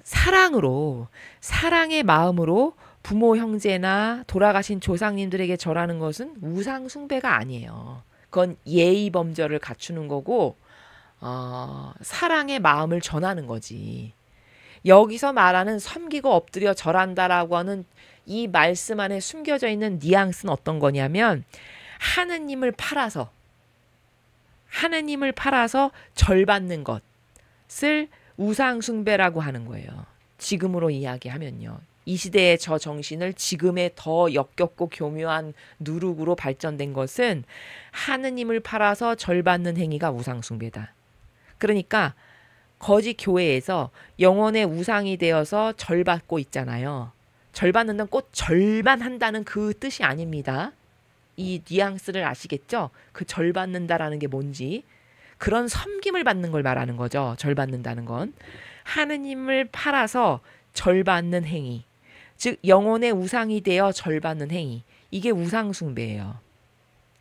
사랑으로 사랑의 마음으로 부모 형제나 돌아가신 조상님들에게 절하는 것은 우상 숭배가 아니에요. 그건 예의 범절을 갖추는 거고 사랑의 마음을 전하는 거지. 여기서 말하는 섬기고 엎드려 절한다라고 하는 이 말씀 안에 숨겨져 있는 뉘앙스는 어떤 거냐면 하느님을 팔아서 절 받는 것을 우상 숭배라고 하는 거예요. 지금으로 이야기하면요. 이 시대의 저 정신을 지금의 더 역겹고 교묘한 누룩으로 발전된 것은 하느님을 팔아서 절 받는 행위가 우상 숭배다. 그러니까 거짓 교회에서 영혼의 우상이 되어서 절 받고 있잖아요. 절 받는 건 꼭 절만 한다는 그 뜻이 아닙니다. 이 뉘앙스를 아시겠죠? 그 절 받는다라는 게 뭔지. 그런 섬김을 받는 걸 말하는 거죠. 절 받는다는 건. 하느님을 팔아서 절 받는 행위. 즉 영혼의 우상이 되어 절 받는 행위. 이게 우상 숭배예요.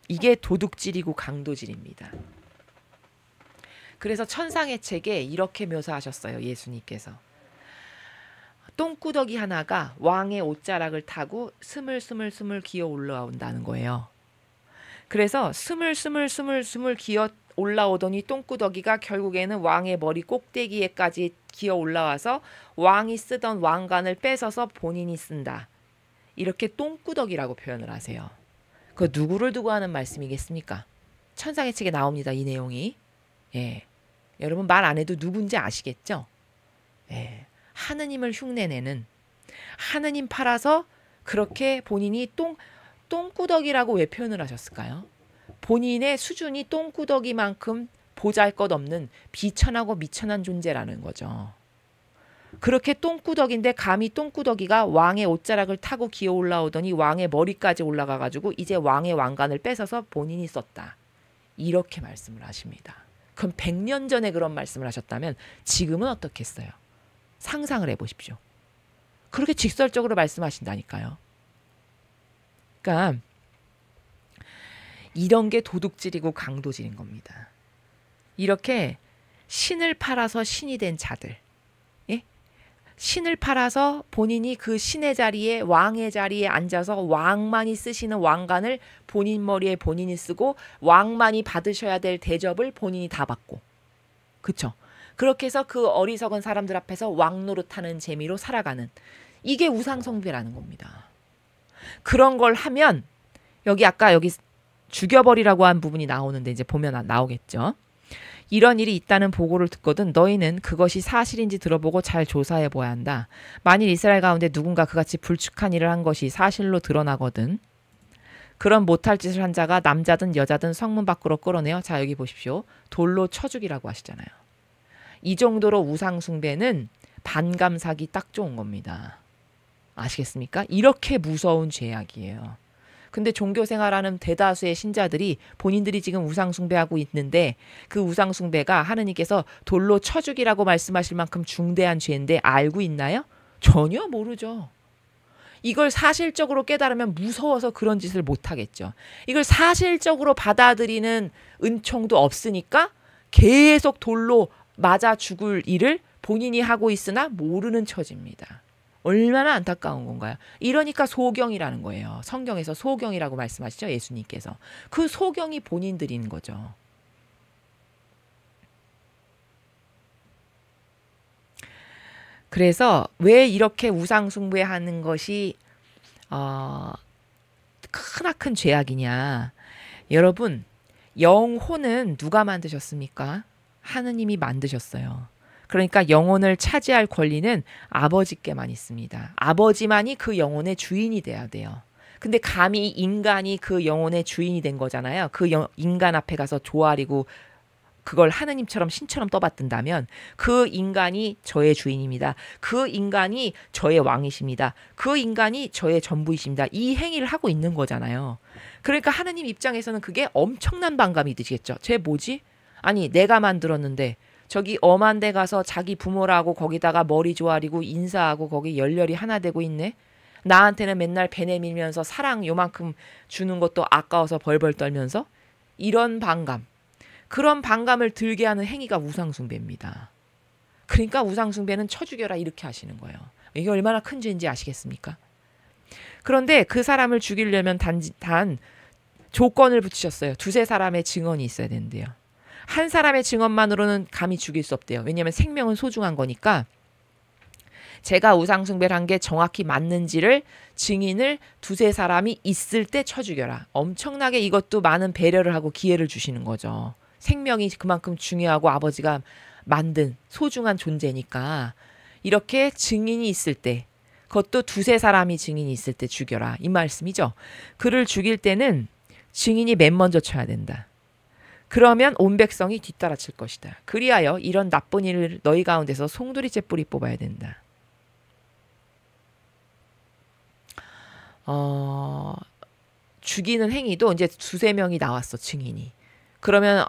이게 도둑질이고 강도질입니다. 그래서 천상의 책에 이렇게 묘사하셨어요. 예수님께서. 똥구더기 하나가 왕의 옷자락을 타고 스물스물 기어 올라온다는 거예요. 그래서 스물스물 기어 올라오더니 똥구더기가 결국에는 왕의 머리 꼭대기에까지 기어 올라와서 왕이 쓰던 왕관을 뺏어서 본인이 쓴다. 이렇게 똥구더기라고 표현을 하세요. 그 누구를 두고 하는 말씀이겠습니까? 천상의 책에 나옵니다. 이 내용이. 예. 여러분 말 안 해도 누군지 아시겠죠? 예. 하느님을 흉내내는 하느님 팔아서 그렇게 본인이 똥구더기라고 왜 표현을 하셨을까요? 본인의 수준이 똥구더기만큼 보잘것없는 비천하고 미천한 존재라는 거죠. 그렇게 똥구더기인데 감히 똥구더기가 왕의 옷자락을 타고 기어 올라오더니 왕의 머리까지 올라가가지고 이제 왕의 왕관을 뺏어서 본인이 썼다. 이렇게 말씀을 하십니다. 그럼 100년 전에 그런 말씀을 하셨다면 지금은 어떻겠어요? 상상을 해보십시오. 그렇게 직설적으로 말씀하신다니까요. 그러니까 이런 게 도둑질이고 강도질인 겁니다. 이렇게 신을 팔아서 신이 된 자들, 예? 신을 팔아서 본인이 그 신의 자리에 왕의 자리에 앉아서 왕만이 쓰시는 왕관을 본인 머리에 본인이 쓰고 왕만이 받으셔야 될 대접을 본인이 다 받고, 그렇죠? 그렇게 해서 그 어리석은 사람들 앞에서 왕 노릇하는 재미로 살아가는, 이게 우상숭배라는 겁니다. 그런 걸 하면 여기 아까 여기 죽여버리라고 한 부분이 나오는데 이제 보면 나오겠죠. 이런 일이 있다는 보고를 듣거든 너희는 그것이 사실인지 들어보고 잘 조사해 보아야 한다. 만일 이스라엘 가운데 누군가 그같이 불축한 일을 한 것이 사실로 드러나거든 그런 못할 짓을 한 자가 남자든 여자든 성문 밖으로 끌어내어 자 여기 보십시오. 돌로 쳐 죽이라고 하시잖아요. 이 정도로 우상 숭배는 반감사기 딱 좋은 겁니다. 아시겠습니까? 이렇게 무서운 죄악이에요. 근데 종교생활하는 대다수의 신자들이 본인들이 지금 우상숭배하고 있는데 그 우상숭배가 하느님께서 돌로 쳐 죽이라고 말씀하실 만큼 중대한 죄인데 알고 있나요? 전혀 모르죠. 이걸 사실적으로 깨달으면 무서워서 그런 짓을 못하겠죠. 이걸 사실적으로 받아들이는 은총도 없으니까 계속 돌로 맞아 죽을 일을 본인이 하고 있으나 모르는 처지입니다. 얼마나 안타까운 건가요? 이러니까 소경이라는 거예요. 성경에서 소경이라고 말씀하시죠. 예수님께서. 그 소경이 본인들인 거죠. 그래서 왜 이렇게 우상숭배하는 것이 크나큰 죄악이냐. 여러분 영혼은 누가 만드셨습니까? 하느님이 만드셨어요. 그러니까 영혼을 차지할 권리는 아버지께만 있습니다. 아버지만이 그 영혼의 주인이 돼야 돼요. 근데 감히 인간이 그 영혼의 주인이 된 거잖아요. 그 인간 앞에 가서 조아리고 그걸 하느님처럼 신처럼 떠받든다면 그 인간이 저의 주인입니다. 그 인간이 저의 왕이십니다. 그 인간이 저의 전부이십니다. 이 행위를 하고 있는 거잖아요. 그러니까 하느님 입장에서는 그게 엄청난 반감이 드시겠죠. 쟤 뭐지? 아니 내가 만들었는데 저기 엄한 데 가서 자기 부모라고 거기다가 머리 조아리고 인사하고 거기 열렬히 하나 되고 있네. 나한테는 맨날 배 내밀면서 사랑 요만큼 주는 것도 아까워서 벌벌 떨면서 이런 반감. 그런 반감을 들게 하는 행위가 우상숭배입니다. 그러니까 우상숭배는 쳐 죽여라 이렇게 하시는 거예요. 이게 얼마나 큰 죄인지 아시겠습니까? 그런데 그 사람을 죽이려면 단 조건을 붙이셨어요. 두세 사람의 증언이 있어야 된대요. 한 사람의 증언만으로는 감히 죽일 수 없대요. 왜냐하면 생명은 소중한 거니까 제가 우상숭배를 한 게 정확히 맞는지를 증인을 두세 사람이 있을 때 쳐 죽여라. 엄청나게 이것도 많은 배려를 하고 기회를 주시는 거죠. 생명이 그만큼 중요하고 아버지가 만든 소중한 존재니까 이렇게 증인이 있을 때 그것도 두세 사람이 증인이 있을 때 죽여라. 이 말씀이죠. 그를 죽일 때는 증인이 맨 먼저 쳐야 된다. 그러면 온 백성이 뒤따라 칠 것이다. 그리하여 이런 나쁜 일을 너희 가운데서 송두리째 뿌리 뽑아야 된다. 죽이는 행위도 이제 두세 명이 나왔어. 증인이. 그러면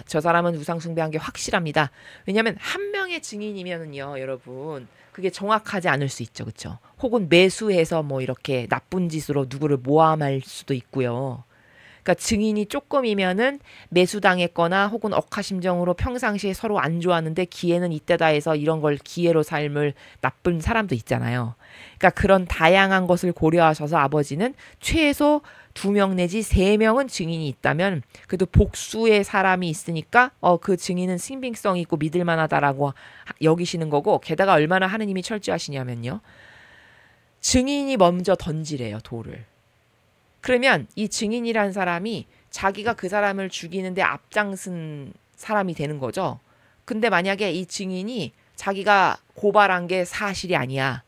저 사람은 우상숭배한 게 확실합니다. 왜냐하면 한 명의 증인이면은요, 여러분 그게 정확하지 않을 수 있죠, 그렇죠? 혹은 매수해서 뭐 이렇게 나쁜 짓으로 누구를 모함할 수도 있고요. 그러니까 증인이 조금이면은 매수당했거나 혹은 억하심정으로 평상시에 서로 안 좋았는데 기회는 이때다 해서 이런 걸 기회로 삶을 나쁜 사람도 있잖아요. 그러니까 그런 다양한 것을 고려하셔서 아버지는 최소 2명 내지 3명은 증인이 있다면 그래도 복수의 사람이 있으니까 그 증인은 신빙성 있고 믿을 만하다라고 여기시는 거고, 게다가 얼마나 하느님이 철저하시냐면요. 증인이 먼저 던지래요, 돌을. 그러면 이 증인이라는 사람이 자기가 그 사람을 죽이는데 앞장선 사람이 되는 거죠. 근데 만약에 이 증인이 자기가 고발한 게 사실이 아니야.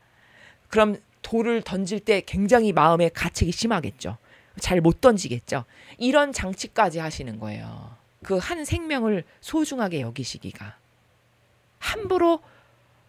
그럼 돌을 던질 때 굉장히 마음에 가책이 심하겠죠. 잘 못 던지겠죠. 이런 장치까지 하시는 거예요. 그 한 생명을 소중하게 여기시기가. 함부로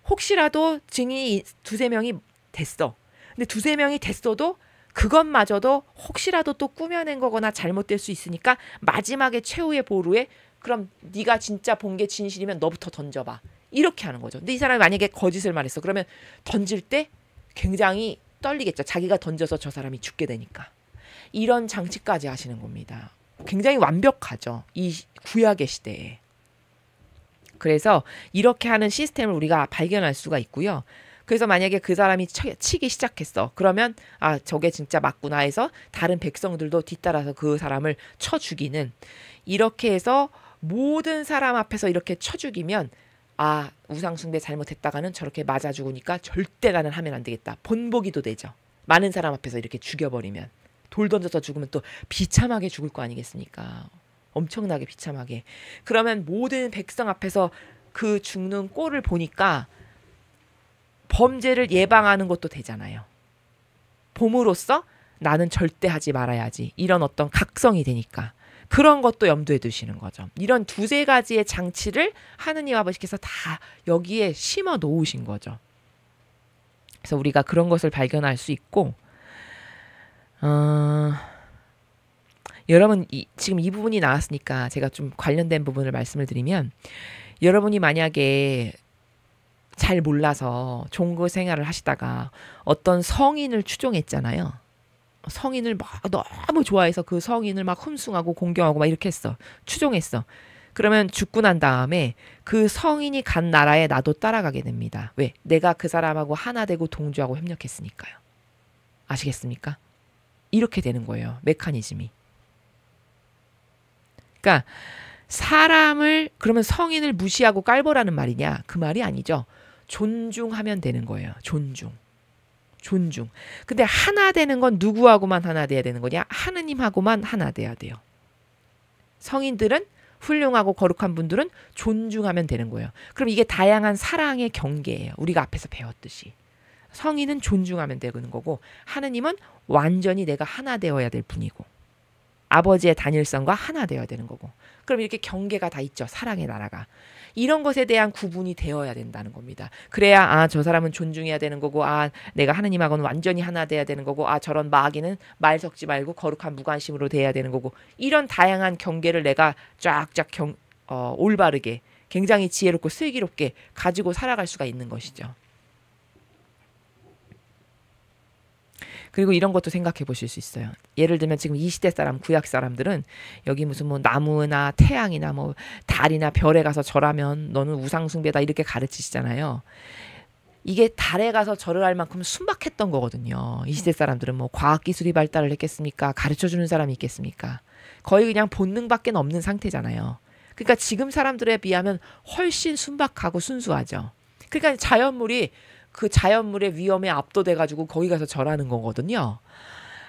혹시라도 증인이 두세 명이 됐어. 근데 두세 명이 됐어도 그것마저도 혹시라도 또 꾸며낸 거거나 잘못될 수 있으니까 마지막에 최후의 보루에 그럼 네가 진짜 본 게 진실이면 너부터 던져봐. 이렇게 하는 거죠. 근데 이 사람이 만약에 거짓을 말했어. 그러면 던질 때 굉장히 떨리겠죠. 자기가 던져서 저 사람이 죽게 되니까. 이런 장치까지 하시는 겁니다. 굉장히 완벽하죠. 이 구약의 시대에. 그래서 이렇게 하는 시스템을 우리가 발견할 수가 있고요. 그래서 만약에 그 사람이 치기 시작했어. 그러면 저게 진짜 맞구나 해서 다른 백성들도 뒤따라서 그 사람을 쳐 죽이는, 이렇게 해서 모든 사람 앞에서 이렇게 쳐 죽이면 우상숭배 잘못했다가는 저렇게 맞아 죽으니까 절대 나는 하면 안 되겠다. 본보기도 되죠. 많은 사람 앞에서 이렇게 죽여버리면 돌 던져서 죽으면 또 비참하게 죽을 거 아니겠습니까? 엄청나게 비참하게. 그러면 모든 백성 앞에서 그 죽는 꼴을 보니까 범죄를 예방하는 것도 되잖아요. 봄으로써 나는 절대 하지 말아야지. 이런 어떤 각성이 되니까. 그런 것도 염두에 두시는 거죠. 이런 두세 가지의 장치를 하느님 아버지께서 다 여기에 심어 놓으신 거죠. 그래서 우리가 그런 것을 발견할 수 있고, 여러분 지금 이 부분이 나왔으니까 제가 좀 관련된 부분을 말씀을 드리면, 여러분이 만약에 잘 몰라서 종교 생활을 하시다가 어떤 성인을 추종했잖아요. 성인을 막 너무 좋아해서 그 성인을 막 흠숭하고 공경하고 막 이렇게 했어. 추종했어. 그러면 죽고 난 다음에 그 성인이 간 나라에 나도 따라가게 됩니다. 왜? 내가 그 사람하고 하나 되고 동조하고 협력했으니까요. 아시겠습니까? 이렇게 되는 거예요. 메커니즘이. 그러니까 사람을 그러면 성인을 무시하고 깔보라는 말이냐? 그 말이 아니죠. 존중하면 되는 거예요. 존중. 근데 하나 되는 건 누구하고만 하나 돼야 되는 거냐? 하느님하고만 하나 돼야 돼요. 성인들은 훌륭하고 거룩한 분들은 존중하면 되는 거예요. 그럼 이게 다양한 사랑의 경계예요. 우리가 앞에서 배웠듯이. 성인은 존중하면 되는 거고 하느님은 완전히 내가 하나 되어야 될 분이고 아버지의 단일성과 하나 되어야 되는 거고. 그럼 이렇게 경계가 다 있죠. 사랑의 나라가. 이런 것에 대한 구분이 되어야 된다는 겁니다. 그래야 저 사람은 존중해야 되는 거고 내가 하느님하고는 완전히 하나 돼야 되는 거고 저런 마귀는 말 섞지 말고 거룩한 무관심으로 돼야 되는 거고 이런 다양한 경계를 내가 쫙쫙 올바르게 굉장히 지혜롭고 슬기롭게 가지고 살아갈 수가 있는 것이죠. 그리고 이런 것도 생각해 보실 수 있어요. 예를 들면 지금 이 시대 사람, 구약 사람들은 여기 무슨 뭐 나무나 태양이나 뭐 달이나 별에 가서 절하면 너는 우상숭배다 이렇게 가르치시잖아요. 이게 달에 가서 절을 할 만큼 순박했던 거거든요. 이 시대 사람들은 뭐 과학기술이 발달을 했겠습니까? 가르쳐주는 사람이 있겠습니까? 거의 그냥 본능밖에 없는 상태잖아요. 그러니까 지금 사람들에 비하면 훨씬 순박하고 순수하죠. 그러니까 그 자연물의 위험에 압도돼가지고 거기 가서 절하는 거거든요.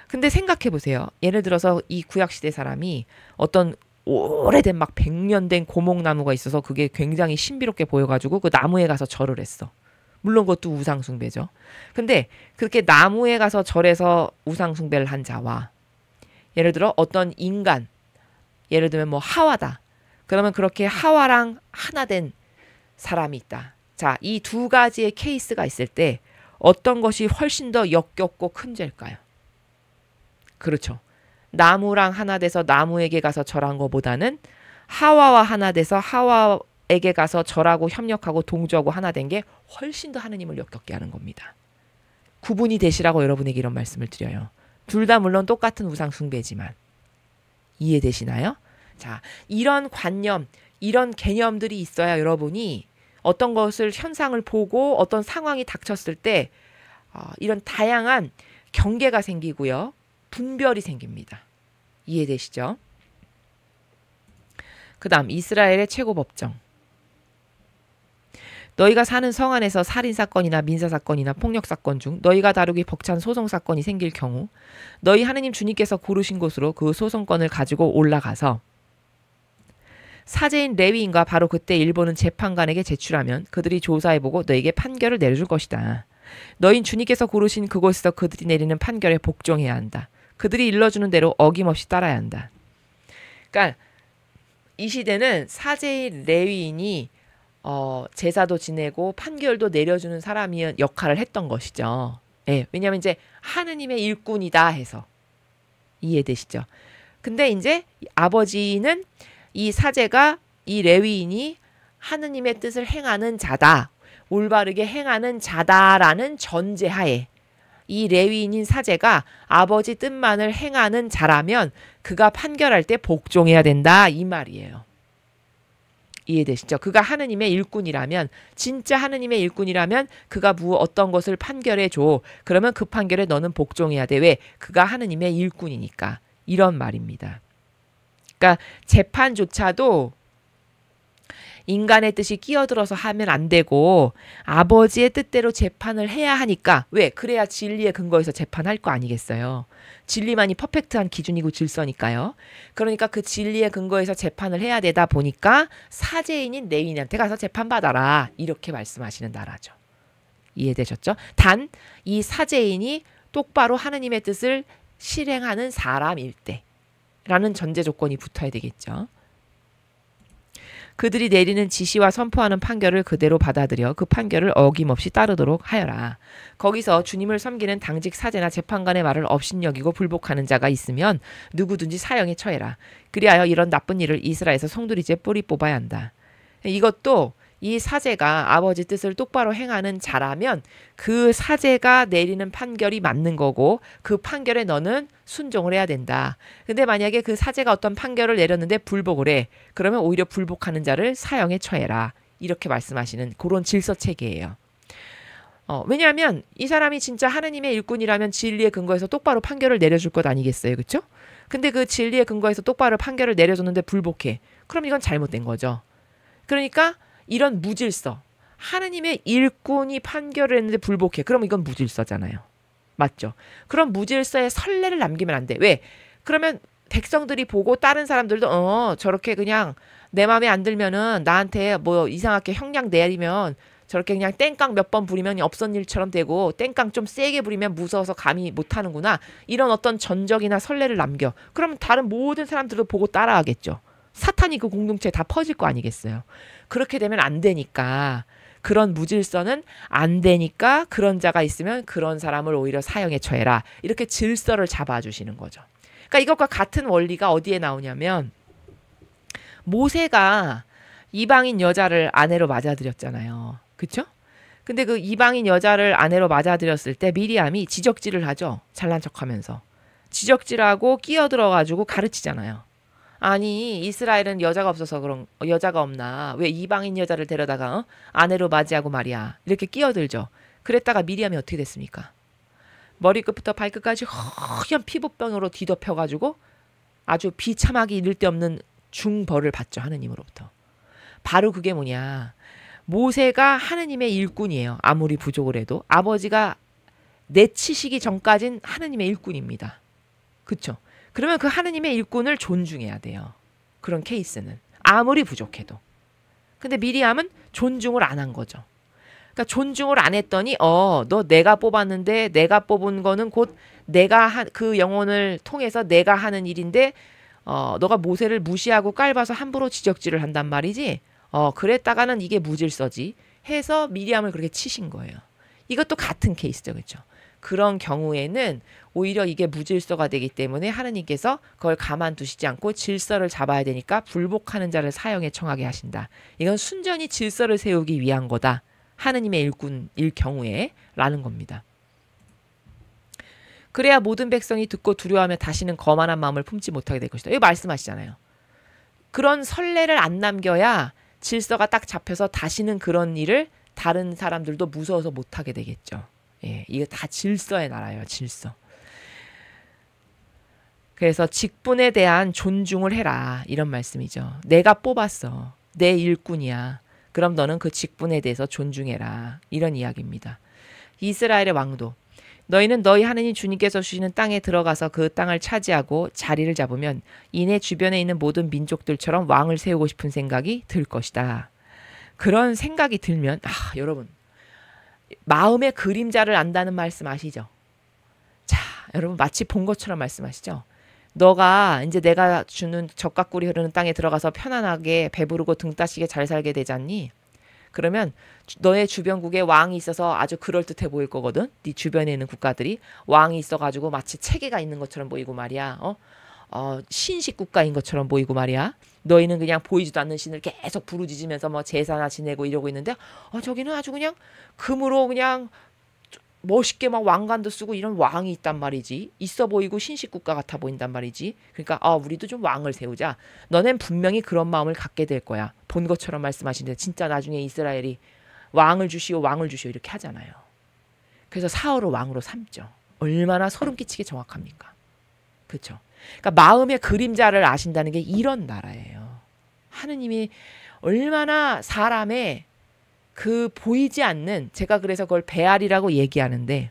근데 생각해 보세요. 예를 들어서 이 구약시대 사람이 어떤 오래된 막 100년 된 고목나무가 있어서 그게 굉장히 신비롭게 보여가지고 그 나무에 가서 절을 했어. 물론 그것도 우상숭배죠. 근데 그렇게 나무에 가서 절해서 우상숭배를 한 자와 예를 들어 어떤 인간, 예를 들면 뭐 하와다. 그러면 그렇게 하와랑 하나 된 사람이 있다. 자, 이 두 가지의 케이스가 있을 때 어떤 것이 훨씬 더 역겹고 큰 죄일까요? 그렇죠. 나무랑 하나 돼서 나무에게 가서 절한 것보다는 하와와 하나 돼서 하와에게 가서 절하고 협력하고 동조하고 하나 된 게 훨씬 더 하느님을 역겹게 하는 겁니다. 구분이 되시라고 여러분에게 이런 말씀을 드려요. 둘 다 물론 똑같은 우상 숭배지만 이해되시나요? 자, 이런 관념, 이런 개념들이 있어야 여러분이 어떤 것을 현상을 보고 어떤 상황이 닥쳤을 때 이런 다양한 경계가 생기고요. 분별이 생깁니다. 이해되시죠? 그 다음 이스라엘의 최고 법정. 너희가 사는 성 안에서 살인사건이나 민사사건이나 폭력사건 중 너희가 다루기 벅찬 소송사건이 생길 경우 너희 하느님 주님께서 고르신 곳으로 그 소송건을 가지고 올라가서 사제인 레위인과 바로 그때 일본은 재판관에게 제출하면 그들이 조사해보고 너에게 판결을 내려줄 것이다. 너희 주님께서 고르신 그곳에서 그들이 내리는 판결에 복종해야 한다. 그들이 일러주는 대로 어김없이 따라야 한다. 그러니까 이 시대는 사제인 레위인이 제사도 지내고 판결도 내려주는 사람이 역할을 했던 것이죠. 예, 왜냐하면 이제 하느님의 일꾼이다 해서 이해되시죠? 근데 이제 아버지는 이 사제가 이 레위인이 하느님의 뜻을 행하는 자다. 올바르게 행하는 자다라는 전제하에 이 레위인인 사제가 아버지 뜻만을 행하는 자라면 그가 판결할 때 복종해야 된다 이 말이에요. 이해되시죠? 그가 하느님의 일꾼이라면 진짜 하느님의 일꾼이라면 그가 어떤 것을 판결해 줘. 그러면 그 판결에 너는 복종해야 돼. 왜? 그가 하느님의 일꾼이니까. 이런 말입니다. 그러니까 재판조차도 인간의 뜻이 끼어들어서 하면 안 되고 아버지의 뜻대로 재판을 해야 하니까 왜? 그래야 진리의 근거에서 재판할 거 아니겠어요. 진리만이 퍼펙트한 기준이고 질서니까요. 그러니까 그 진리의 근거에서 재판을 해야 되다 보니까 사제인인 레위인한테 가서 재판받아라. 이렇게 말씀하시는 나라죠. 이해되셨죠? 단 이 사제인이 똑바로 하느님의 뜻을 실행하는 사람일 때라는 전제 조건이 붙어야 되겠죠. 그들이 내리는 지시와 선포하는 판결을 그대로 받아들여 그 판결을 어김없이 따르도록 하여라. 거기서 주님을 섬기는 당직 사제나 재판관의 말을 업신여기고 불복하는 자가 있으면 누구든지 사형에 처해라. 그리하여 이런 나쁜 일을 이스라엘에서 송두리째 뿌리 뽑아야 한다. 이것도 이 사제가 아버지 뜻을 똑바로 행하는 자라면 그 사제가 내리는 판결이 맞는 거고 그 판결에 너는 순종을 해야 된다. 근데 만약에 그 사제가 어떤 판결을 내렸는데 불복을 해. 그러면 오히려 불복하는 자를 사형에 처해라. 이렇게 말씀하시는 그런 질서 체계예요. 왜냐하면 이 사람이 진짜 하느님의 일꾼이라면 진리의 근거에서 똑바로 판결을 내려줄 것 아니겠어요. 그렇죠? 근데 그 진리의 근거에서 똑바로 판결을 내려줬는데 불복해. 그럼 이건 잘못된 거죠. 그러니까 이런 무질서, 하느님의 일꾼이 판결을 했는데 불복해. 그럼 이건 무질서잖아요. 맞죠? 그럼 무질서에 선례를 남기면 안 돼. 왜? 그러면 백성들이 보고 다른 사람들도 저렇게 그냥 내 마음에 안 들면은 나한테 뭐 이상하게 형량 내리면 저렇게 그냥 땡깡 몇 번 부리면 없던 일처럼 되고 땡깡 좀 세게 부리면 무서워서 감히 못하는구나. 이런 어떤 전적이나 선례를 남겨. 그러면 다른 모든 사람들도 보고 따라하겠죠. 사탄이 그 공동체에 다 퍼질 거 아니겠어요. 그렇게 되면 안 되니까 그런 무질서는 안 되니까 그런 자가 있으면 그런 사람을 오히려 사형에 처해라. 이렇게 질서를 잡아주시는 거죠. 그러니까 이것과 같은 원리가 어디에 나오냐면 모세가 이방인 여자를 아내로 맞아들였잖아요. 그쵸? 근데 그 이방인 여자를 아내로 맞아들였을 때 미리암이 지적질을 하죠. 잘난 척하면서. 지적질하고 끼어들어가지고 가르치잖아요. 아니 이스라엘은 여자가 없어서 그런 여자가 없나 왜 이방인 여자를 데려다가 아내로 맞이하고 말이야 이렇게 끼어들죠. 그랬다가 미리암이 어떻게 됐습니까? 머리끝부터 발끝까지 허연 피부병으로 뒤덮여가지고 아주 비참하기 이를 데 없는 중벌을 받죠. 하느님으로부터. 바로 그게 뭐냐, 모세가 하느님의 일꾼이에요. 아무리 부족을 해도 아버지가 내치시기 전까진 하느님의 일꾼입니다. 그쵸? 그러면 그 하느님의 일꾼을 존중해야 돼요. 그런 케이스는. 아무리 부족해도. 근데 미리암은 존중을 안 한 거죠. 그러니까 존중을 안 했더니 너 내가 뽑았는데 내가 뽑은 거는 곧 내가 그 영혼을 통해서 내가 하는 일인데 너가 모세를 무시하고 깔봐서 함부로 지적질을 한단 말이지. 그랬다가는 이게 무질서지 해서 미리암을 그렇게 치신 거예요. 이것도 같은 케이스죠. 그렇죠? 그런 경우에는 오히려 이게 무질서가 되기 때문에 하느님께서 그걸 가만두시지 않고 질서를 잡아야 되니까 불복하는 자를 사형에 청하게 하신다. 이건 순전히 질서를 세우기 위한 거다. 하느님의 일꾼일 경우에 라는 겁니다. 그래야 모든 백성이 듣고 두려워하며 다시는 거만한 마음을 품지 못하게 될 것이다. 이거 말씀하시잖아요. 그런 선례를 안 남겨야 질서가 딱 잡혀서 다시는 그런 일을 다른 사람들도 무서워서 못하게 되겠죠. 예, 이게 다 질서의 나라예요. 질서. 그래서 직분에 대한 존중을 해라. 이런 말씀이죠. 내가 뽑았어. 내 일꾼이야. 그럼 너는 그 직분에 대해서 존중해라. 이런 이야기입니다. 이스라엘의 왕도 너희는 너희 하느님 주님께서 주시는 땅에 들어가서 그 땅을 차지하고 자리를 잡으면 이내 주변에 있는 모든 민족들처럼 왕을 세우고 싶은 생각이 들 것이다. 그런 생각이 들면 여러분 마음의 그림자를 안다는 말씀 아시죠? 자, 여러분 마치 본 것처럼 말씀하시죠? 너가 이제 내가 주는 젖과 꿀이 흐르는 땅에 들어가서 편안하게 배부르고 등 따시게 잘 살게 되잖니? 그러면 너의 주변국에 왕이 있어서 아주 그럴듯해 보일 거거든. 네 주변에 있는 국가들이 왕이 있어가지고 마치 체계가 있는 것처럼 보이고 말이야. 신식 국가인 것처럼 보이고 말이야. 너희는 그냥 보이지도 않는 신을 계속 부르짖으면서 뭐 제사나 지내고 이러고 있는데 저기는 아주 그냥 금으로 그냥 멋있게 막 왕관도 쓰고 이런 왕이 있단 말이지. 있어 보이고 신식 국가 같아 보인단 말이지. 그러니까 우리도 좀 왕을 세우자. 너넨 분명히 그런 마음을 갖게 될 거야. 본 것처럼 말씀하시는데 진짜 나중에 이스라엘이 왕을 주시오 이렇게 하잖아요. 그래서 사울을 왕으로 삼죠. 얼마나 소름 끼치게 정확합니까? 그렇죠? 그러니까 마음의 그림자를 아신다는 게 이런 나라예요. 하느님이 얼마나 사람의 그 보이지 않는, 제가 그래서 그걸 배알이라고 얘기하는데,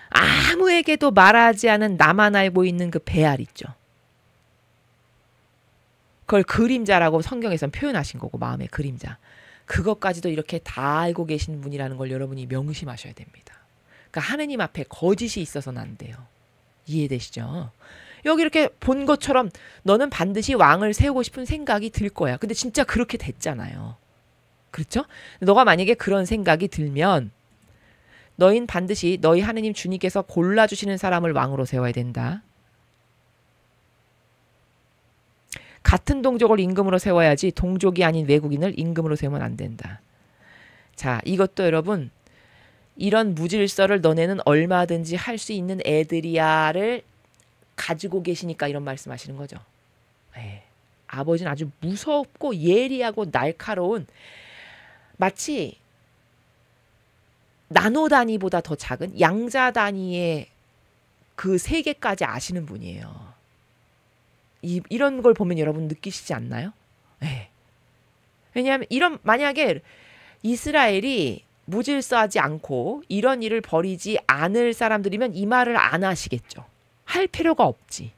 아무에게도 말하지 않은 나만 알고 있는 그 배알 있죠. 그걸 그림자라고 성경에서는 표현하신 거고, 마음의 그림자. 그것까지도 이렇게 다 알고 계신 분이라는 걸 여러분이 명심하셔야 됩니다. 그러니까 하느님 앞에 거짓이 있어서는 안 돼요. 이해되시죠? 여기 이렇게 본 것처럼 너는 반드시 왕을 세우고 싶은 생각이 들 거야. 근데 진짜 그렇게 됐잖아요. 그렇죠? 너가 만약에 그런 생각이 들면 너희는 반드시 너희 하느님 주님께서 골라주시는 사람을 왕으로 세워야 된다. 같은 동족을 임금으로 세워야지 동족이 아닌 외국인을 임금으로 세우면 안 된다. 자, 이것도 여러분, 이런 무질서를 너네는 얼마든지 할 수 있는 애들이야를 가지고 계시니까 이런 말씀하시는 거죠. 네. 아버지는 아주 무섭고 예리하고 날카로운, 마치 나노 단위보다 더 작은 양자 단위의 그 세계까지 아시는 분이에요. 이런 걸 보면 여러분 느끼시지 않나요? 네. 왜냐하면 만약에 이스라엘이 무질서하지 않고 이런 일을 벌이지 않을 사람들이면 이 말을 안 하시겠죠. 할 필요가 없지.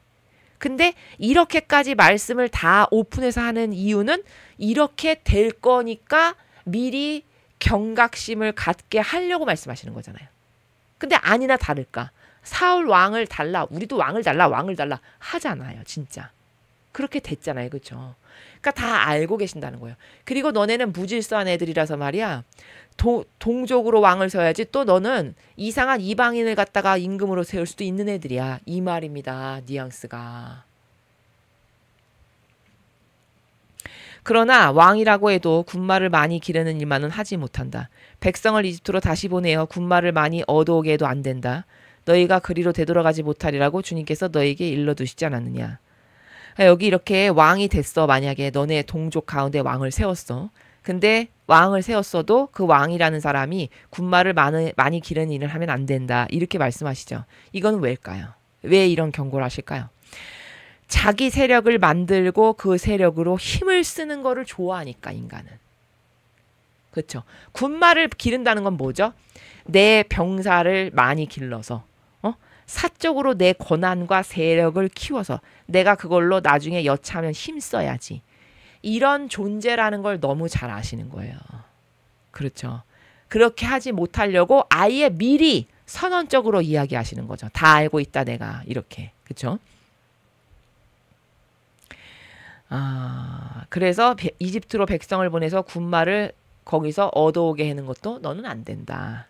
근데 이렇게까지 말씀을 다 오픈해서 하는 이유는 이렇게 될 거니까 미리 경각심을 갖게 하려고 말씀하시는 거잖아요. 근데 아니나 다를까, 사울 왕을 달라, 우리도 왕을 달라 하잖아요. 진짜 그렇게 됐잖아요. 그렇죠? 그러니까 다 알고 계신다는 거예요. 그리고 너네는 무질서한 애들이라서 말이야, 동족으로 왕을 세워야지 또 너는 이상한 이방인을 갖다가 임금으로 세울 수도 있는 애들이야, 이 말입니다. 뉘앙스가. 그러나 왕이라고 해도 군마를 많이 기르는 일만은 하지 못한다. 백성을 이집트로 다시 보내어 군마를 많이 얻어오게 해도 안 된다. 너희가 그리로 되돌아가지 못하리라고 주님께서 너희에게 일러두시지 않았느냐. 여기 이렇게 왕이 됐어. 만약에 너네 동족 가운데 왕을 세웠어. 근데 왕을 세웠어도 그 왕이라는 사람이 군마를 많이 기르는 일을 하면 안 된다. 이렇게 말씀하시죠. 이건 왜일까요? 왜 이런 경고를 하실까요? 자기 세력을 만들고 그 세력으로 힘을 쓰는 거를 좋아하니까, 인간은. 그렇죠? 군마를 기른다는 건 뭐죠? 내 병사를 많이 길러서 사적으로 내 권한과 세력을 키워서 내가 그걸로 나중에 여차하면 힘써야지. 이런 존재라는 걸 너무 잘 아시는 거예요. 그렇죠? 그렇게 하지 못하려고 아예 미리 선언적으로 이야기하시는 거죠. 다 알고 있다 내가, 이렇게. 그렇죠? 그래서 이집트로 백성을 보내서 군마를 거기서 얻어오게 하는 것도 너는 안 된다.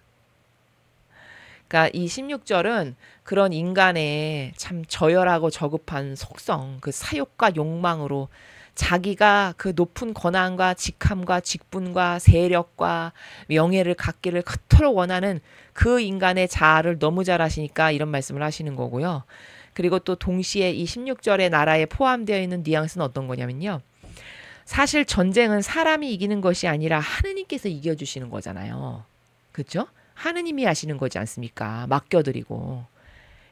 그러니까 이 16절은 그런 인간의 참 저열하고 저급한 속성, 그 사욕과 욕망으로 자기가 그 높은 권한과 직함과 직분과 세력과 명예를 갖기를 그토록 원하는 그 인간의 자아를 너무 잘 아시니까 이런 말씀을 하시는 거고요. 그리고 또 동시에 이 16절의 나라에 포함되어 있는 뉘앙스는 어떤 거냐면요. 사실 전쟁은 사람이 이기는 것이 아니라 하느님께서 이겨주시는 거잖아요. 그렇죠? 하느님이 하시는 거지 않습니까? 맡겨드리고.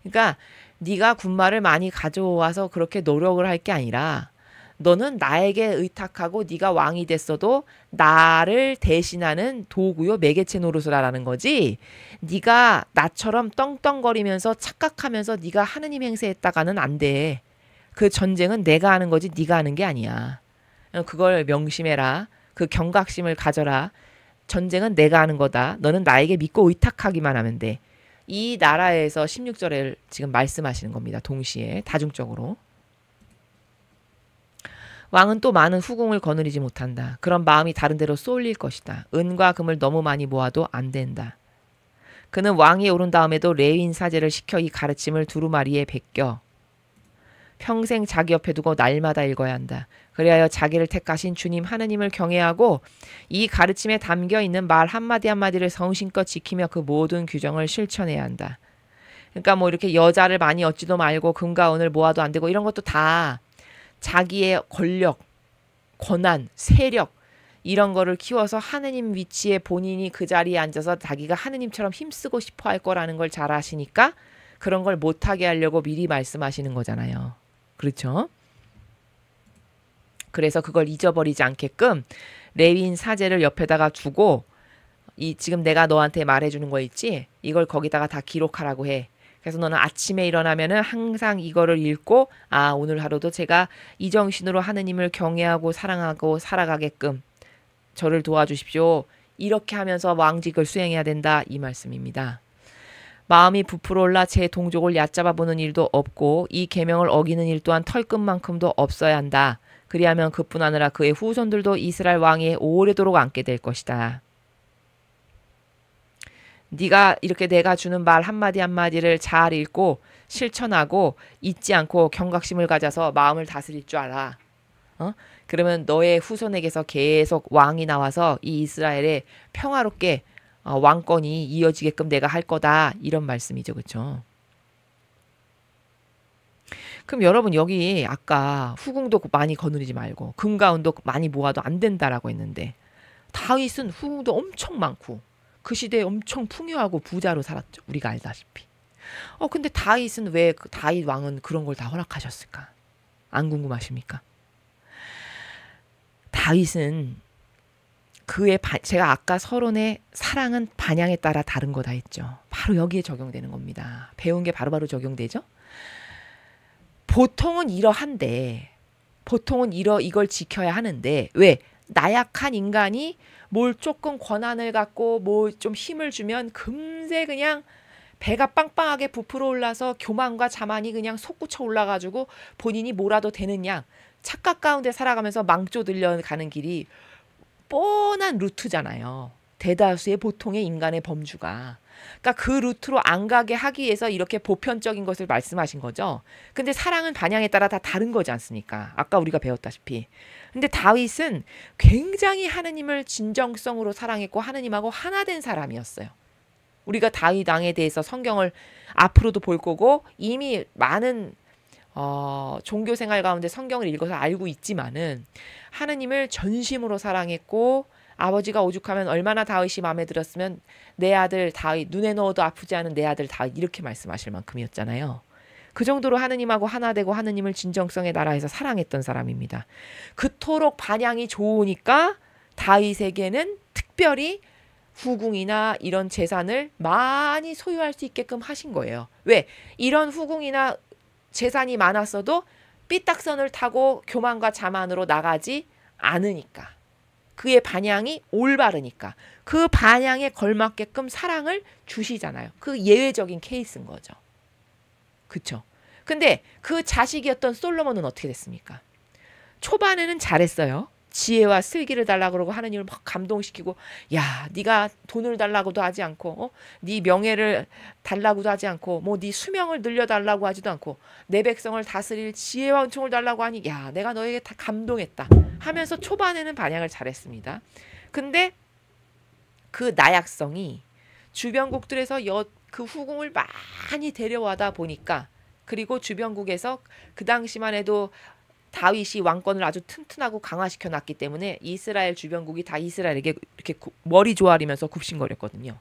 그러니까 네가 군마를 많이 가져와서 그렇게 노력을 할 게 아니라 너는 나에게 의탁하고 네가 왕이 됐어도 나를 대신하는 도구요, 매개체 노릇을 하라는 거지. 네가 나처럼 떵떵거리면서 착각하면서 네가 하느님 행세했다가는 안 돼. 그 전쟁은 내가 하는 거지 네가 하는 게 아니야. 그걸 명심해라. 그 경각심을 가져라. 전쟁은 내가 하는 거다. 너는 나에게 믿고 의탁하기만 하면 돼. 이 나라에서 16절에 지금 말씀하시는 겁니다. 동시에 다중적으로. 왕은 또 많은 후궁을 거느리지 못한다. 그런 마음이 다른 데로 쏠릴 것이다. 은과 금을 너무 많이 모아도 안 된다. 그는 왕위에 오른 다음에도 레위인 사제를 시켜 이 가르침을 두루마리에 베껴 평생 자기 옆에 두고 날마다 읽어야 한다. 그리하여 자기를 택하신 주님 하느님을 경외하고 이 가르침에 담겨있는 말 한마디 한마디를 성심껏 지키며 그 모든 규정을 실천해야 한다. 그러니까 뭐 이렇게 여자를 많이 얻지도 말고 금과 은을 모아도 안 되고 이런 것도 다 자기의 권력, 권한, 세력 이런 거를 키워서 하느님 위치에 본인이 그 자리에 앉아서 자기가 하느님처럼 힘쓰고 싶어 할 거라는 걸 잘 아시니까 그런 걸 못하게 하려고 미리 말씀하시는 거잖아요. 그렇죠? 그래서 그걸 잊어버리지 않게끔 레위인 사제를 옆에다가 두고 이 지금 내가 너한테 말해주는 거 있지? 이걸 거기다가 다 기록하라고 해. 그래서 너는 아침에 일어나면은 항상 이거를 읽고 오늘 하루도 제가 이 정신으로 하느님을 경외하고 사랑하고 살아가게끔 저를 도와주십시오. 이렇게 하면서 왕직을 수행해야 된다 이 말씀입니다. 마음이 부풀어 올라 제 동족을 얕잡아 보는 일도 없고 이 계명을 어기는 일 또한 털끝만큼도 없어야 한다. 그리하면 그뿐 아니라 그의 후손들도 이스라엘 왕위에 오래도록 앉게 될 것이다. 네가 이렇게 내가 주는 말 한마디 한마디를 잘 읽고 실천하고 잊지 않고 경각심을 가져서 마음을 다스릴 줄 알아. 그러면 너의 후손에게서 계속 왕이 나와서 이 이스라엘에 평화롭게 왕권이 이어지게끔 내가 할 거다. 이런 말씀이죠. 그렇죠? 그럼 여러분 여기 아까 후궁도 많이 거느리지 말고 금가운도 많이 모아도 안 된다라고 했는데 다윗은 후궁도 엄청 많고 그 시대에 엄청 풍요하고 부자로 살았죠. 우리가 알다시피. 근데 다윗은 왜 다윗 왕은 그런 걸 다 허락하셨을까? 안 궁금하십니까? 다윗은 제가 아까 서론의 사랑은 반향에 따라 다른 거다 했죠. 바로 여기에 적용되는 겁니다. 배운 게 바로바로 적용되죠. 보통은 이러한데 보통은 이걸 지켜야 하는데 왜? 나약한 인간이 뭘 조금 권한을 갖고 뭐 좀 힘을 주면 금세 그냥 배가 빵빵하게 부풀어 올라서 교만과 자만이 그냥 솟구쳐 올라가지고 본인이 뭐라도 되는 양 착각 가운데 살아가면서 망조 들려가는 길이 뻔한 루트잖아요. 대다수의 보통의 인간의 범주가. 그러니까 그 루트로 안 가게 하기 위해서 이렇게 보편적인 것을 말씀하신 거죠. 근데 사랑은 반향에 따라 다 다른 거지 않습니까? 아까 우리가 배웠다시피. 근데 다윗은 굉장히 하느님을 진정성으로 사랑했고 하느님하고 하나 된 사람이었어요. 우리가 다윗 왕에 대해서 성경을 앞으로도 볼 거고 이미 많은 종교 생활 가운데 성경을 읽어서 알고 있지만은 하느님을 전심으로 사랑했고 아버지가 오죽하면 얼마나 다윗이 마음에 들었으면 내 아들 다윗 눈에 넣어도 아프지 않은 내 아들 다윗 이렇게 말씀하실 만큼이었잖아요. 그 정도로 하느님하고 하나 되고 하느님을 진정성의 나라에서 사랑했던 사람입니다. 그토록 반향이 좋으니까 다윗에게는 특별히 후궁이나 이런 재산을 많이 소유할 수 있게끔 하신 거예요. 왜? 이런 후궁이나 재산이 많았어도 삐딱선을 타고 교만과 자만으로 나가지 않으니까. 그의 반향이 올바르니까. 그 반향에 걸맞게끔 사랑을 주시잖아요. 그 예외적인 케이스인 거죠. 그쵸? 근데 그 자식이었던 솔로몬은 어떻게 됐습니까? 초반에는 잘했어요. 지혜와 슬기를 달라고 그러고 하느님을 막 감동시키고 야 네가 돈을 달라고도 하지 않고 네 명예를 달라고도 하지 않고 뭐 네 수명을 늘려달라고 하지도 않고 내 백성을 다스릴 지혜와 은총을 달라고 하니 야 내가 너에게 다 감동했다 하면서 초반에는 반향을 잘했습니다. 근데 그 나약성이 주변국들에서 그 후궁을 많이 데려와다 보니까 그리고 주변국에서 그 당시만 해도 다윗이 왕권을 아주 튼튼하고 강화시켜 놨기 때문에 이스라엘 주변국이 다 이스라엘에게 이렇게 머리 조아리면서 굽신거렸거든요.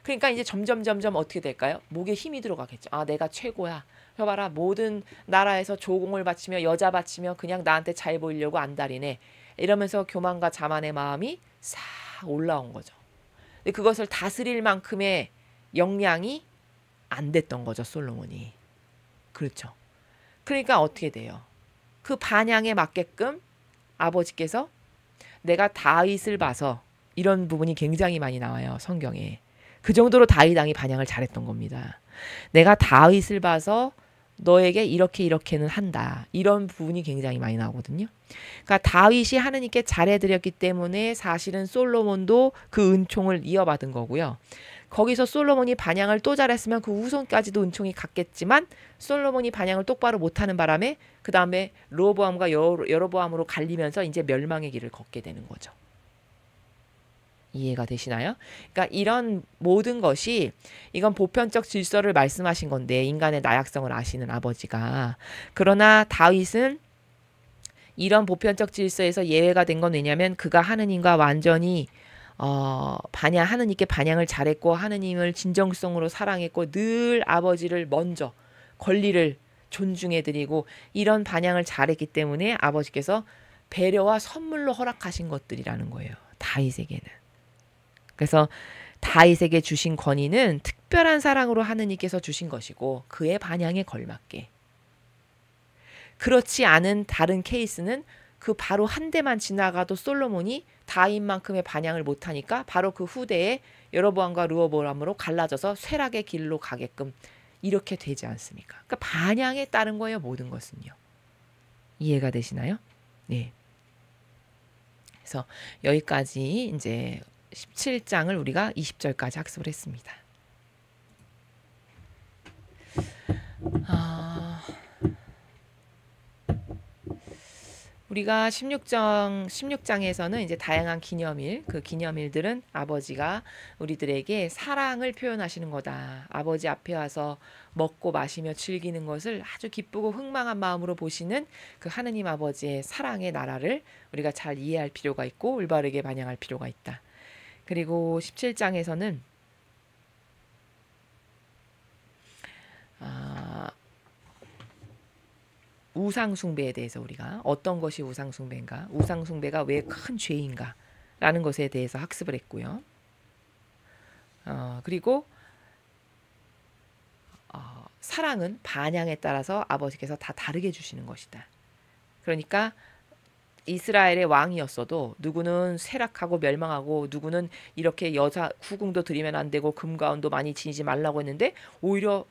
그러니까 이제 점점 어떻게 될까요? 목에 힘이 들어가겠죠. 내가 최고야. 봐라 모든 나라에서 조공을 바치며 여자 바치며 그냥 나한테 잘 보이려고 안달이네. 이러면서 교만과 자만의 마음이 싹 올라온 거죠. 근데 그것을 다스릴 만큼의 역량이 안 됐던 거죠. 솔로몬이. 그렇죠. 그러니까 어떻게 돼요? 그 반향에 맞게끔 아버지께서 내가 다윗을 봐서 이런 부분이 굉장히 많이 나와요. 성경에. 그 정도로 다윗 왕이 반향을 잘했던 겁니다. 내가 다윗을 봐서 너에게 이렇게는 한다. 이런 부분이 굉장히 많이 나오거든요. 그러니까 다윗이 하느님께 잘해드렸기 때문에 사실은 솔로몬도 그 은총을 이어받은 거고요. 거기서 솔로몬이 반향을 또 잘했으면 그 후손까지도 은총이 갔겠지만 솔로몬이 반향을 똑바로 못하는 바람에 그 다음에 르호보암과 여로보암으로 갈리면서 이제 멸망의 길을 걷게 되는 거죠. 이해가 되시나요? 그러니까 이런 모든 것이 이건 보편적 질서를 말씀하신 건데 인간의 나약성을 아시는 아버지가. 그러나 다윗은 이런 보편적 질서에서 예외가 된 건 왜냐하면 그가 하느님과 완전히 하느님께 반향을 잘했고 하느님을 진정성으로 사랑했고 늘 아버지를 먼저 권리를 존중해드리고 이런 반향을 잘했기 때문에 아버지께서 배려와 선물로 허락하신 것들이라는 거예요. 다윗에게는. 그래서 다윗에게 주신 권위는 특별한 사랑으로 하느님께서 주신 것이고 그의 반향에 걸맞게. 그렇지 않은 다른 케이스는 그 바로 한 대만 지나가도 솔로몬이 다윗만큼의 반향을 못하니까 바로 그 후대에 여로보암과 르호보암으로 갈라져서 쇠락의 길로 가게끔 이렇게 되지 않습니까? 그러니까 반향에 따른 거예요. 모든 것은요. 이해가 되시나요? 네. 그래서 여기까지 이제 17장을 우리가 20절까지 학습을 했습니다. 우리가 16장에서는 이제 다양한 기념일, 그 기념일들은 아버지가 우리들에게 사랑을 표현하시는 거다. 아버지 앞에 와서 먹고 마시며 즐기는 것을 아주 기쁘고 흥망한 마음으로 보시는 그 하느님 아버지의 사랑의 나라를 우리가 잘 이해할 필요가 있고 올바르게 반영할 필요가 있다. 그리고 17장에서는 우상숭배에 대해서 우리가 어떤 것이 우상숭배인가, 우상숭배가 왜 큰 죄인가 라는 것에 대해서 학습을 했고요. 그리고 사랑은 반향에 따라서 아버지께서 다 다르게 주시는 것이다. 그러니까 이스라엘의 왕이었어도 누구는 쇠락하고 멸망하고 누구는 이렇게 여자 후궁도 들이면 안 되고 금과 은도 많이 지니지 말라고 했는데 오히려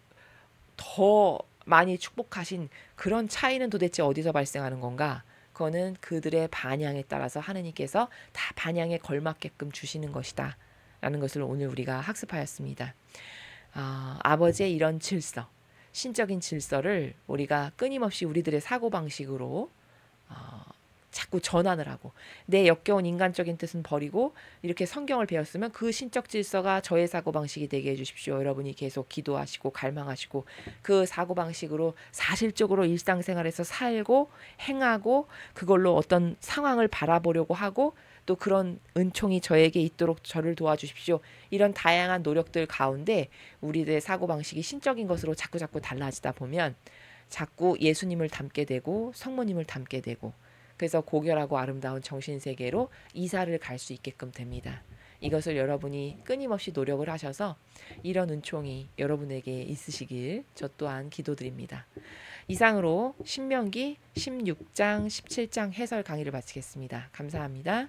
더 많이 축복하신 그런 차이는 도대체 어디서 발생하는 건가? 그거는 그들의 반향에 따라서 하느님께서 다 반향에 걸맞게끔 주시는 것이다 라는 것을 오늘 우리가 학습하였습니다. 아버지의 이런 질서, 신적인 질서를 우리가 끊임없이 우리들의 사고방식으로 자꾸 전환을 하고 내 역겨운 인간적인 뜻은 버리고 이렇게 성경을 배웠으면 그 신적 질서가 저의 사고방식이 되게 해주십시오. 여러분이 계속 기도하시고 갈망하시고 그 사고방식으로 사실적으로 일상생활에서 살고 행하고 그걸로 어떤 상황을 바라보려고 하고 또 그런 은총이 저에게 있도록 저를 도와주십시오. 이런 다양한 노력들 가운데 우리들의 사고방식이 신적인 것으로 자꾸자꾸 달라지다 보면 자꾸 예수님을 닮게 되고 성모님을 닮게 되고 그래서 고결하고 아름다운 정신세계로 이사를 갈 수 있게끔 됩니다. 이것을 여러분이 끊임없이 노력을 하셔서 이런 은총이 여러분에게 있으시길 저 또한 기도드립니다. 이상으로 신명기 16장, 17장 해설 강의를 마치겠습니다. 감사합니다.